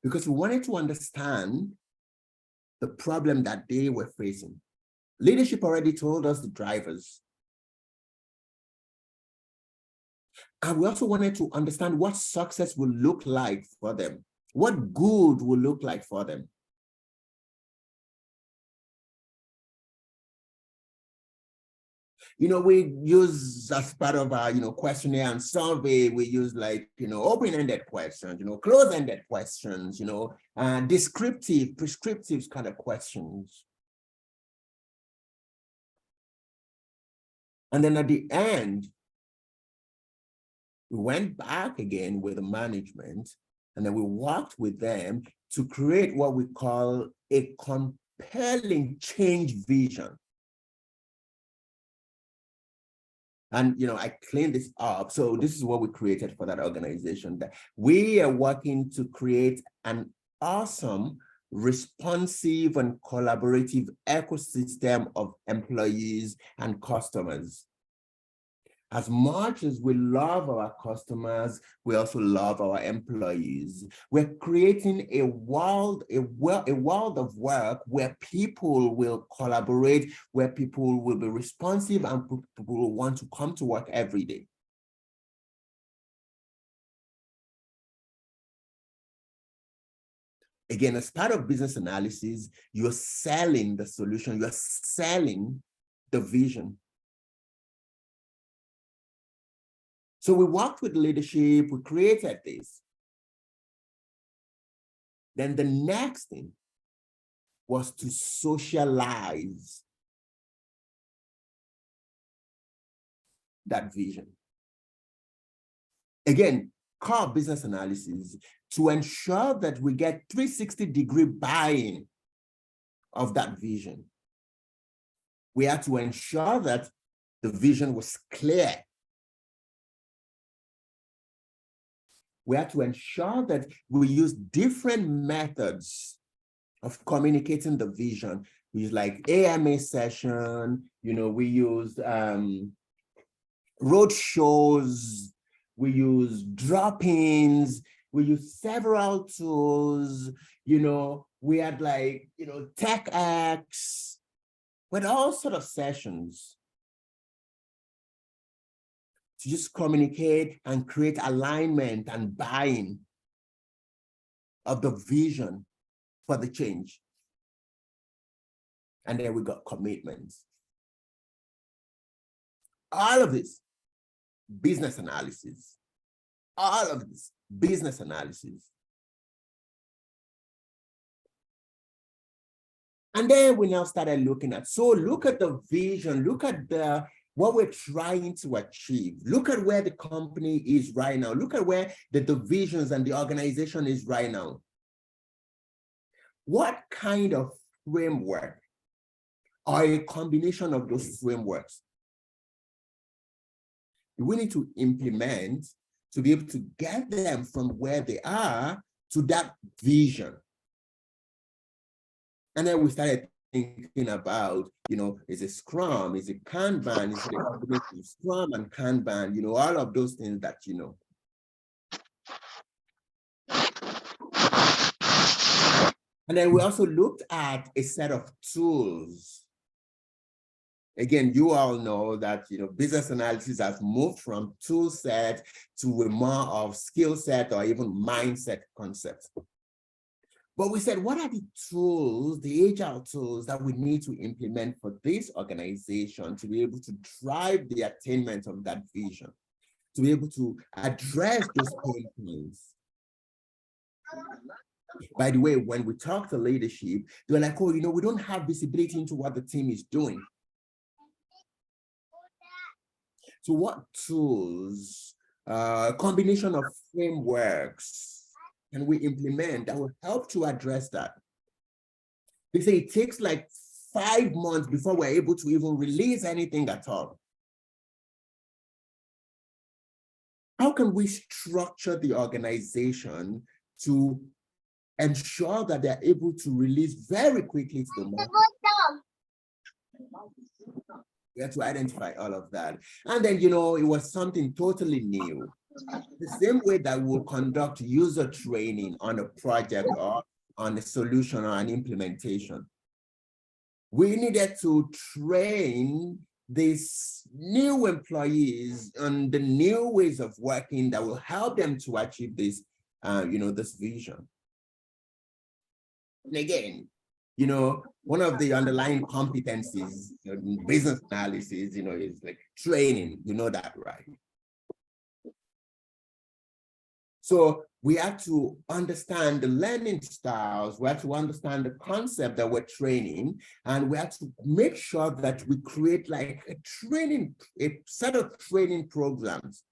Speaker 2: Because we wanted to understand the problem that they were facing. Leadership already told us the drivers. And we also wanted to understand what success will look like for them, what good will look like for them. We use, as part of our, questionnaire and survey, we use open-ended questions, closed-ended questions, descriptive, prescriptive kind of questions. And then at the end, we went back again with the management, and then we worked with them to create what we call a compelling change vision. And, I cleaned this up. So this is what we created for that organization. That we are working to create an awesome, responsive, and collaborative ecosystem of employees and customers. As much as we love our customers, we also love our employees. We're creating a world of work where people will collaborate, where people will be responsive, and people will want to come to work every day. Again, as part of business analysis, you're selling the solution, you're selling the vision. So we worked with leadership, we created this. Then the next thing was to socialize that vision. Again, core business analysis to ensure that we get 360-degree buy-in of that vision. We had to ensure that the vision was clear. We had to ensure that we use different methods of communicating the vision. We use like AMA session, we use road shows, we use drop-ins, we use several tools, we had like, tech acts, with all sort of sessions to just communicate and create alignment and buy-in of the vision for the change. And then we got commitments. All of this business analysis, all of this business analysis. And then we now started looking at, so look at the vision, look at what we're trying to achieve. Look at where the company is right now. Look at where the divisions and the organization is right now. What kind of framework or a combination of those frameworks we need to implement to be able to get them from where they are to that vision? And then we started thinking about, is it Scrum, is it Kanban, is it a combination of Scrum and Kanban, all of those things that And then we also looked at a set of tools. Again, you all know that business analysis has moved from tool set to a more of skill set or even mindset concepts. But we said, what are the tools, the Agile tools that we need to implement for this organization to be able to drive the attainment of that vision, to be able to address those pain points? By the way, when we talk to leadership, they're like, oh, we don't have visibility into what the team is doing. So what tools, combination of frameworks can we implement that will help to address that? They say it takes like 5 months before we're able to even release anything at all. How can we structure the organization to ensure that they're able to release very quickly to the market? We had to identify all of that. And then, it was something totally new. The same way that we'll conduct user training on a project or on a solution or an implementation, we needed to train these new employees on the new ways of working that will help them to achieve this, this vision. And again, one of the underlying competencies in business analysis, is like training, that, right? So we have to understand the learning styles, we have to understand the concept that we're training, and we have to make sure that we create like a set of training programs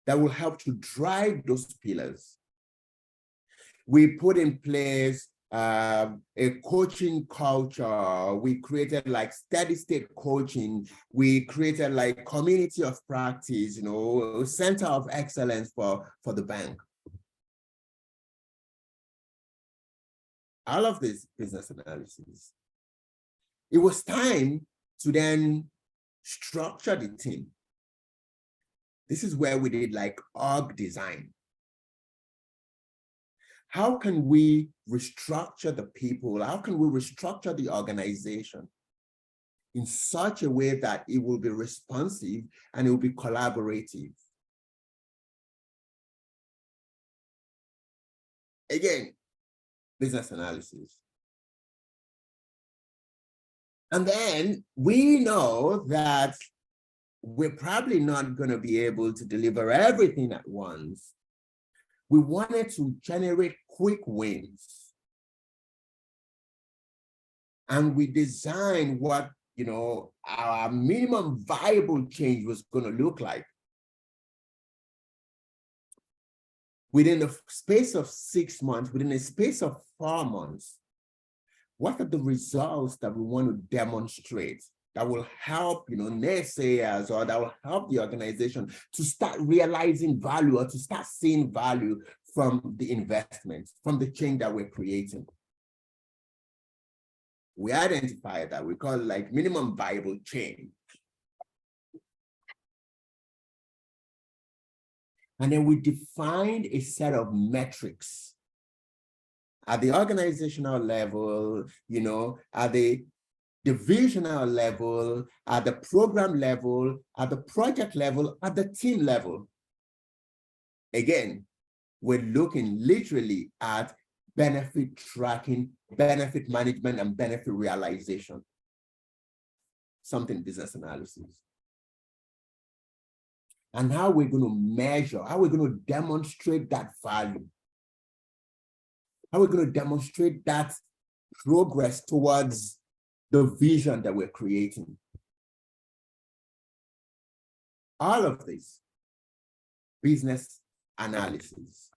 Speaker 2: that will help to drive those pillars. We put in place a coaching culture. We created like steady state coaching. We created like community of practice, a center of excellence for the bank. All of this business analysis. It was time to then structure the team. This is where we did like org design. How can we restructure the people? How can we restructure the organization in such a way that it will be responsive and it will be collaborative? Again, business analysis. And then we know that we're probably not going to be able to deliver everything at once. We wanted to generate quick wins. and we designed what, our minimum viable change was going to look like. Within the space of 6 months, within a space of 4 months, what are the results that we want to demonstrate that will help, naysayers, or that will help the organization to start realizing value, or to start seeing value from the investment, from the change that we're creating? We identify that, we call it like minimum viable change. And then we defined a set of metrics at the organizational level, at the divisional level, at the program level, at the project level, at the team level. Again, we're looking literally at benefit tracking, benefit management, and benefit realization. Something business analysis. And how we're going to measure, how we're going to demonstrate that value. How we're going to demonstrate that progress towards the vision that we're creating. All of this, business analysis.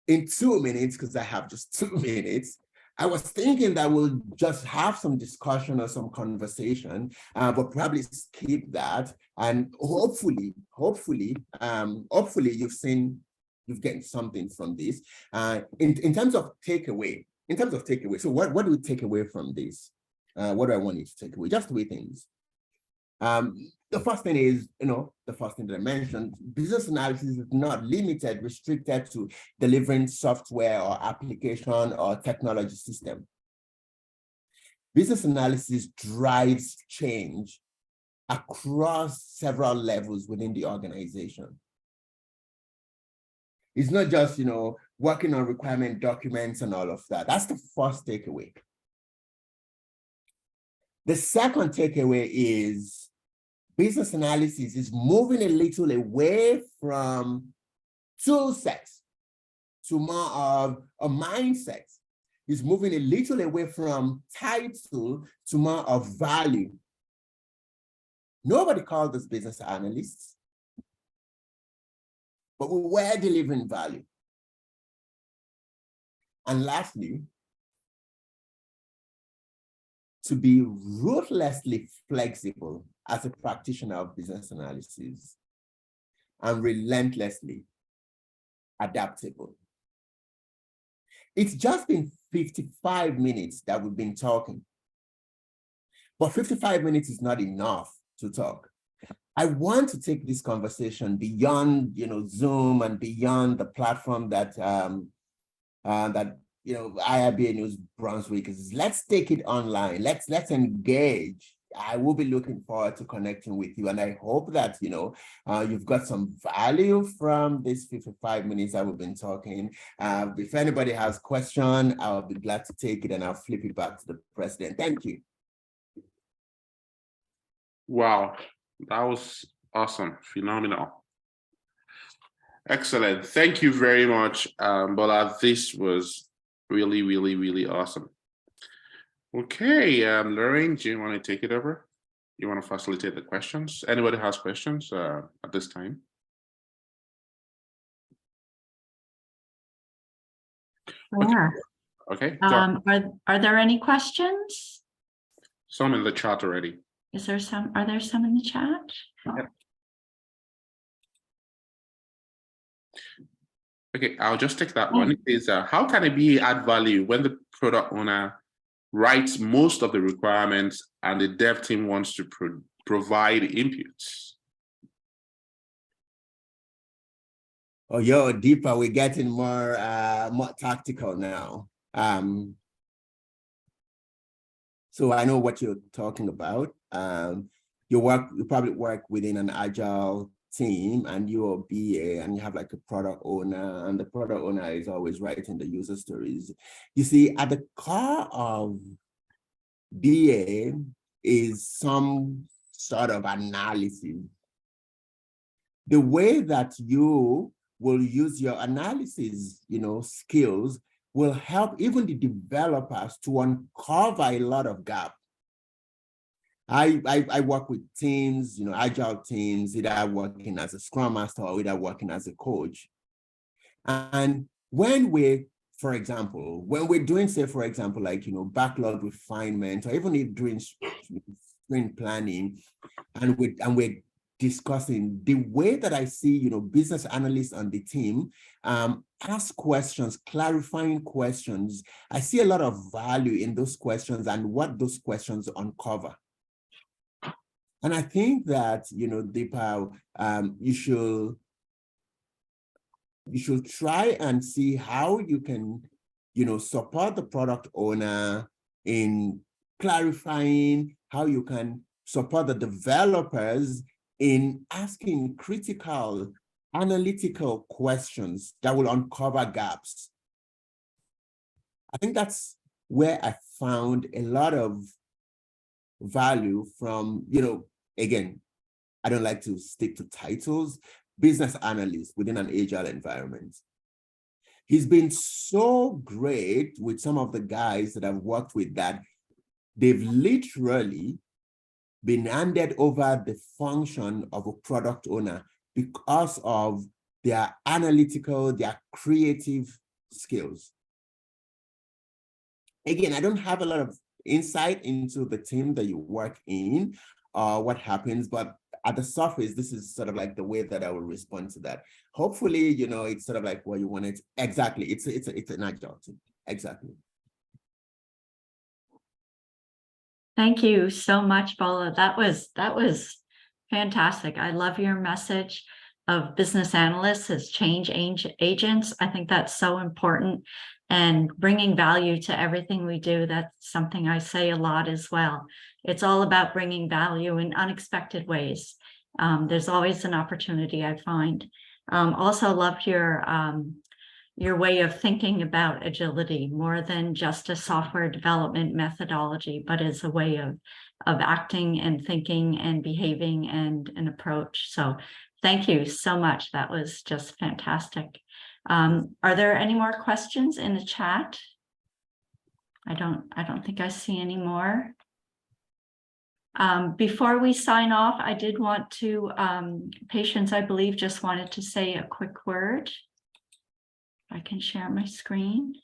Speaker 2: In 2 minutes, because I have just 2 minutes, I was thinking that we'll just have some discussion or some conversation, but probably skip that. And hopefully you've gotten something from this. In terms of takeaway, so what do we take away from this? What do I want you to take away? Just 3 things. The first thing is, the first thing that I mentioned, business analysis is not restricted to delivering software or application or technology system. Business analysis drives change across several levels within the organization. It's not just, working on requirement documents and all of that. That's the first takeaway. The second takeaway is business analysis is moving a little away from tool sets to more of a mindset. It's moving a little away from title to more of value. Nobody called us business analysts, but we were delivering value. And lastly, to be ruthlessly flexible as a practitioner of business analysis and relentlessly adaptable. It's just been 55 minutes that we've been talking, but 55 minutes is not enough to talk. I want to take this conversation beyond, Zoom and beyond the platform that IRBA News Brunswick is. Let's take it online. Let's engage. I will be looking forward to connecting with you, and I hope that you've got some value from this 55 minutes that we've been talking. If anybody has a question, I'll be glad to take it, and I'll flip it back to the president. Thank you.
Speaker 1: Wow, that was awesome, phenomenal. Excellent. Thank you very much, Bola. This was really, really, really awesome. Okay, Lorraine, do you want to take it over? You want to facilitate the questions? Anybody has questions at this time?
Speaker 3: Sure.
Speaker 1: Okay.
Speaker 3: Are there any questions?
Speaker 1: Some in the chat already.
Speaker 3: Are there some in the chat?
Speaker 1: Yeah. Okay, I'll just take that one. It is how can a BA add value when the product owner writes most of the requirements and the dev team wants to provide inputs?
Speaker 2: Oh, deeper. We're getting more tactical now. So I know what you're talking about. You probably work within an Agile team, and you're a BA, and you have like a product owner, and the product owner is always writing the user stories. You see, at the core of BA is some sort of analysis. The way that you will use your analysis, skills will help even the developers to uncover a lot of gaps. I work with teams, agile teams, either working as a scrum master or either working as a coach. And when for example, when we're doing, say, for example, like, backlog refinement, or even if doing sprint planning, and we're discussing the way that I see, business analysts on the team ask questions, clarifying questions. I see a lot of value in those questions and what those questions uncover. And I think that, Deepa, you should try and see how you can, support the product owner in clarifying, how you can support the developers in asking critical, analytical questions that will uncover gaps. I think that's where I found a lot of value from, again, I don't like to stick to titles, business analyst within an agile environment. He's been so great with some of the guys that I've worked with that they've literally been handed over the function of a product owner because of their analytical, their creative skills. Again, I don't have a lot of insight into the team that you work in or what happens, but at the surface, this is sort of like the way that I will respond to that. Hopefully, it's sort of like what you wanted. Exactly. It's an agile team. Exactly.
Speaker 3: Thank you so much, Bola. That was fantastic. I love your message of business analysts as change agents. I think that's so important, and bringing value to everything we do. That's something I say a lot as well. It's all about bringing value in unexpected ways. There's always an opportunity, I find. Also loved your way of thinking about agility, more than just a software development methodology, but as a way of acting and thinking and behaving and an approach. So thank you so much. That was just fantastic. Are there any more questions in the chat? I don't think I see any more. Before we sign off, I did want to, Patience, I believe, just wanted to say a quick word. I can share my screen.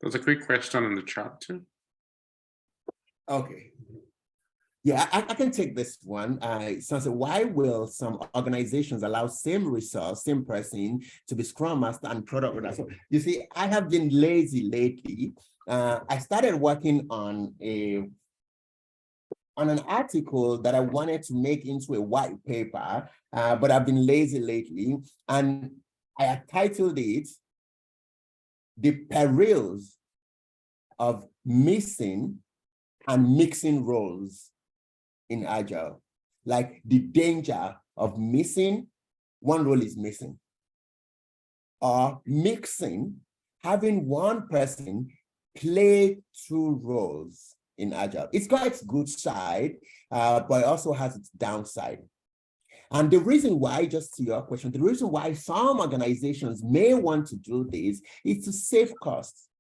Speaker 1: There's a quick question in the chat too.
Speaker 2: Okay. Yeah, I can take this one. So why will some organizations allow same resource, same person to be Scrum Master and product owner? So you see, I have been lazy lately. I started working on an article that I wanted to make into a white paper, but I've been lazy lately. And I have titled it, "The Perils of Missing and Mixing Roles in Agile." Like the danger of missing, one role is missing, or mixing, having one person play two roles in Agile. It's got its good side, but it also has its downside. And the reason why, just to your question, the reason why some organizations may want to do this is to save costs.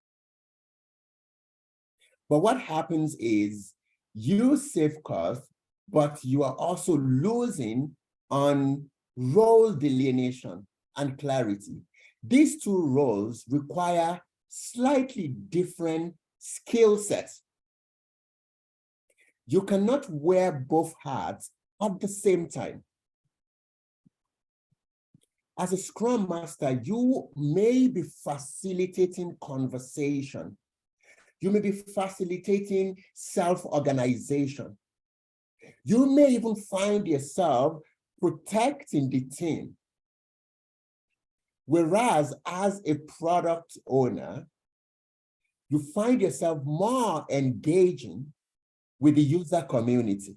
Speaker 2: But what happens is you save costs, but you are also losing on role delineation and clarity. These two roles require slightly different skill sets. You cannot wear both hats at the same time. As a Scrum Master, you may be facilitating conversation. You may be facilitating self-organization. You may even find yourself protecting the team. Whereas as a product owner, you find yourself more engaging with the user community.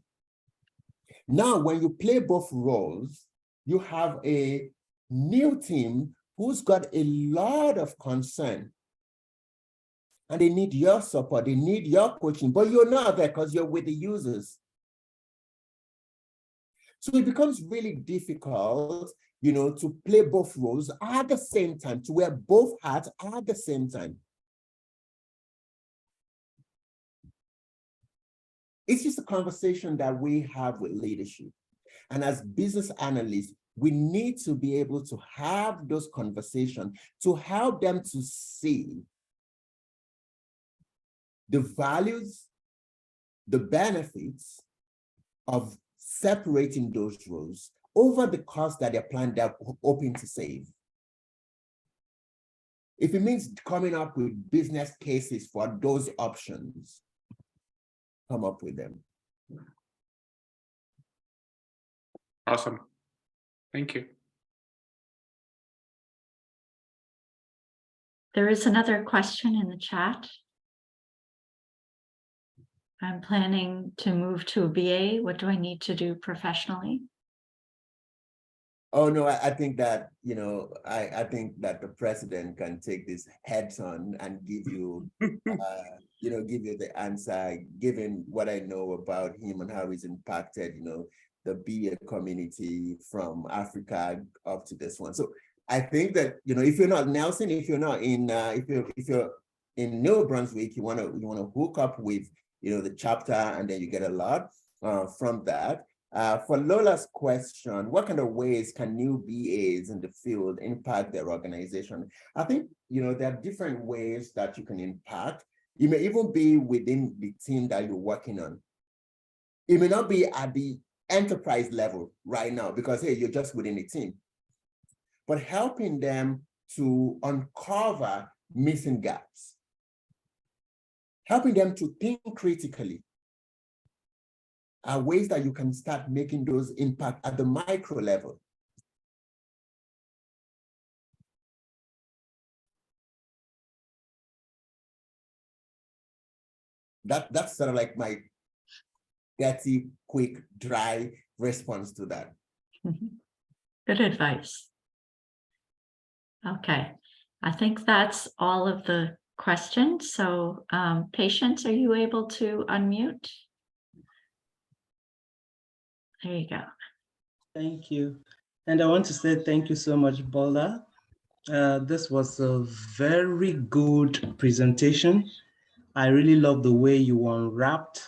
Speaker 2: Now, when you play both roles, you have a new team who's got a lot of concern, and they need your support, they need your coaching, but you're not there because you're with the users. So it becomes really difficult to play both roles at the same time, to wear both hats at the same time. It's just a conversation that we have with leadership. And as business analysts, we need to be able to have those conversations to help them to see the values, the benefits of separating those roles over the cost that they're hoping to save. If it means coming up with business cases for those options, come up with them.
Speaker 1: Awesome. Thank you.
Speaker 3: There is another question in the chat. I'm planning to move to a BA. What do I need to do professionally?
Speaker 2: Oh no, I think that, I think that the president can take this heads on and give you, give you the answer, given what I know about him and how he's impacted, the BA community from Africa up to this one. So I think that, if you're not Nelson, if you're not in, if you're in New Brunswick, you want to hook up with, the chapter, and then you get a lot from that. For Lola's question, what kind of ways can new BAs in the field impact their organization? I think, there are different ways that you can impact. You may even be within the team that you're working on. It may not be at the enterprise level right now because, hey, you're just within the team. But helping them to uncover missing gaps, helping them to think critically, are ways that you can start making those impact at the micro level. That's sort of like my dirty, quick, dry response to that.
Speaker 3: Good advice. Okay, I think that's all of the questions. So Patience, are you able to unmute? There you go.
Speaker 4: Thank you. And I want to say thank you so much, Bola. This was a very good presentation. I really love the way you unwrapped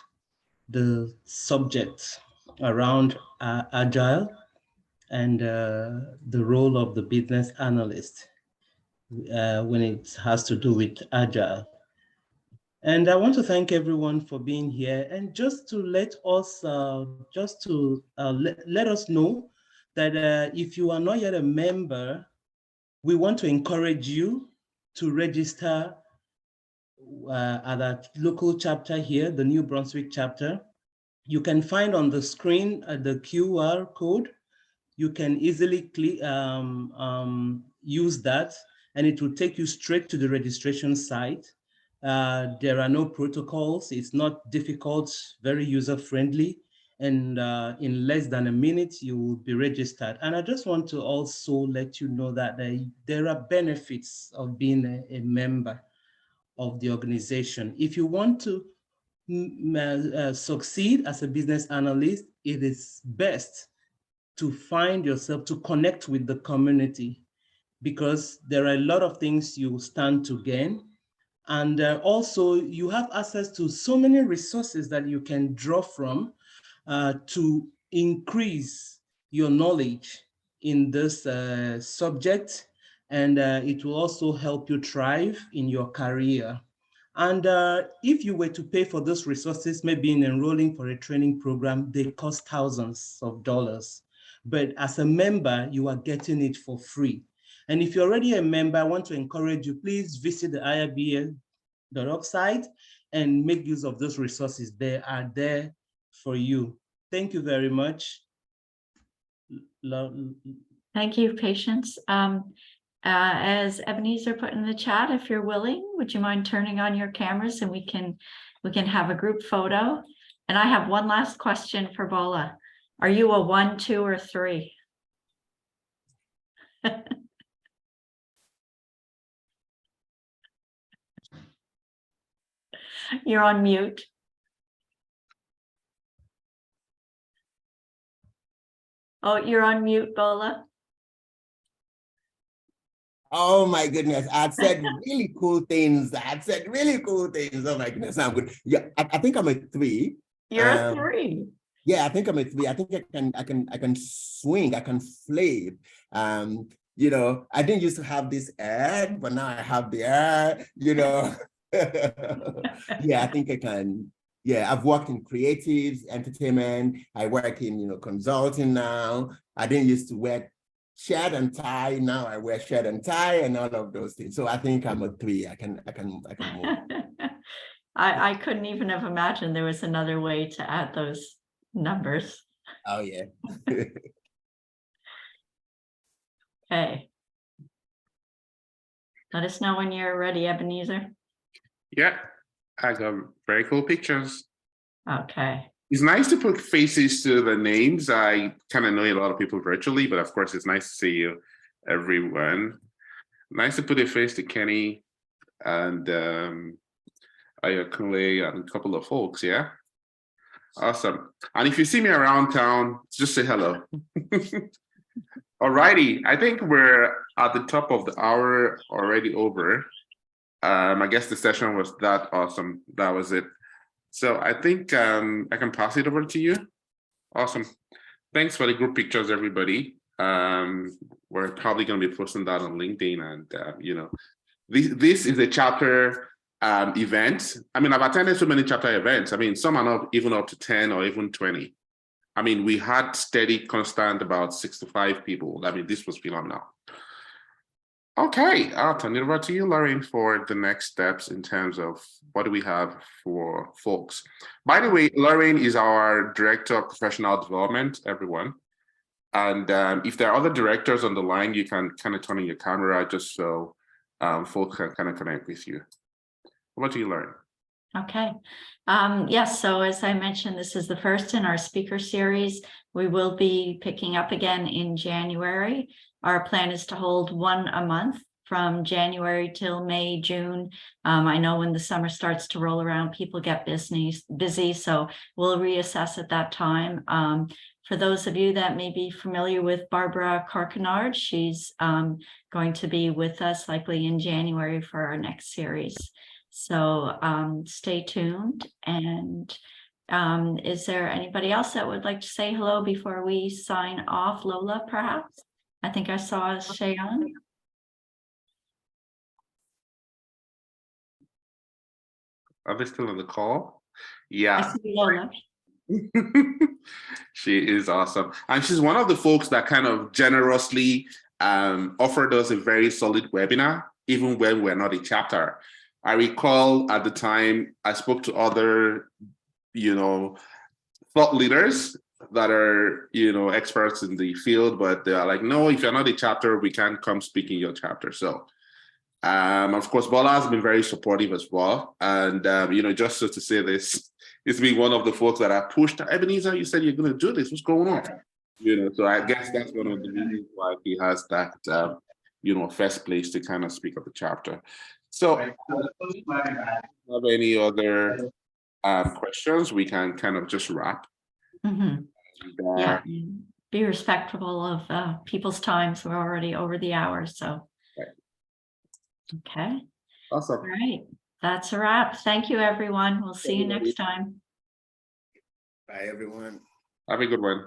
Speaker 4: the subject around Agile and the role of the business analyst when it has to do with Agile. And I want to thank everyone for being here, and just to let us, let us know that if you are not yet a member, we want to encourage you to register at our local chapter here, the New Brunswick chapter. You can find on the screen the QR code. You can easily click, use that, and it will take you straight to the registration site. There are no protocols. It's not difficult, very user-friendly. And in less than a minute, you will be registered. And I just want to also let you know that there are benefits of being a member of the organization. If you want to succeed as a business analyst, it is best to find yourself, to connect with the community, because there are a lot of things you stand to gain. And also you have access to so many resources that you can draw from to increase your knowledge in this subject. And it will also help you thrive in your career. And if you were to pay for those resources, maybe in enrolling for a training program, they cost thousands of dollars. But as a member, you are getting it for free. And if you're already a member, I want to encourage you, please visit the IRBA.org site and make use of those resources. They are there for you. Thank you very much.
Speaker 3: Thank you, Patience. As Ebenezer put in the chat, if you're willing, would you mind turning on your cameras and we can have a group photo? And I have one last question for Bola. Are you a 1, 2, or 3? You're on mute. Oh, you're on mute, Bola.
Speaker 2: Oh my goodness, I'd said really cool things. I'd said really cool things. Oh my goodness, I'm good. Yeah, I think I'm a 3.
Speaker 3: You're a 3.
Speaker 2: Yeah, I think I'm a 3. I think I can swing, I can flip. You know, I didn't used to have this air, but now I have the air, you know. Yeah, I think I can. Yeah, I've worked in creatives, entertainment. I work in, you know, consulting now. I didn't used to wear shirt and tie. Now I wear shirt and tie and all of those things. So I think I'm a 3. I can move.
Speaker 3: I couldn't even have imagined there was another way to add those numbers.
Speaker 2: Oh yeah.
Speaker 3: Okay. Let us know when you're ready, Ebenezer.
Speaker 1: Yeah, I got very cool pictures.
Speaker 3: Okay.
Speaker 1: It's nice to put faces to the names. I kind of know a lot of people virtually, but of course it's nice to see you, everyone. Nice to put a face to Kenny and Ayakunle and a couple of folks, yeah? Awesome. And if you see me around town, just say hello. Alrighty, I think we're at the top of the hour, already over. I guess the session was that awesome. That was it. So I think I can pass it over to you. Awesome. Thanks for the group pictures, everybody. We're probably going to be posting that on LinkedIn, and you know, this is a chapter event. I mean, I've attended so many chapter events. I mean, some are not even up to 10 or even 20. I mean, we had steady, constant about 65 people. I mean, this was phenomenal. Okay, I'll turn it over to you, Lauren, for the next steps in terms of what do we have for folks. By the way, Lauren is our Director of Professional Development, everyone. And if there are other directors on the line, you can kind of turn on your camera just so folks can kind of connect with you. Over to you, Lauren.
Speaker 3: Okay. Yes, so as I mentioned, this is the first in our speaker series. We will be picking up again in January. Our plan is to hold one a month from January till May, June. I know when the summer starts to roll around, people get busy, so we'll reassess at that time. For those of you that may be familiar with Barbara Carcanard, she's going to be with us likely in January for our next series. So stay tuned. And is there anybody else that would like to say hello before we sign off? Lola, perhaps? I think I saw Shayon.
Speaker 1: Are they still on the call? Yeah.
Speaker 3: I see Lola.
Speaker 1: She is awesome. And she's one of the folks that kind of generously offered us a very solid webinar, even when we're not a chapter. I recall at the time I spoke to other, you know, thought leaders that are, you know, experts in the field, but they're like, no, if you're not a chapter, we can't come speak in your chapter. So, of course, Bola has been very supportive as well. And, you know, just so to say this, it's been one of the folks that I pushed. Ebenezer, you said you're going to do this. What's going on? You know, so I guess that's one of the reasons why he has that, you know, first place to kind of speak of the chapter. So, have any other questions? We can kind of just wrap.
Speaker 3: Mm-hmm. Yeah, be respectful of people's times. We're already over the hour, so.
Speaker 1: Right.
Speaker 3: Okay.
Speaker 1: Awesome.
Speaker 3: All right. That's a wrap. Thank you, everyone. We'll see you next time.
Speaker 2: Bye, everyone.
Speaker 1: Have a good one.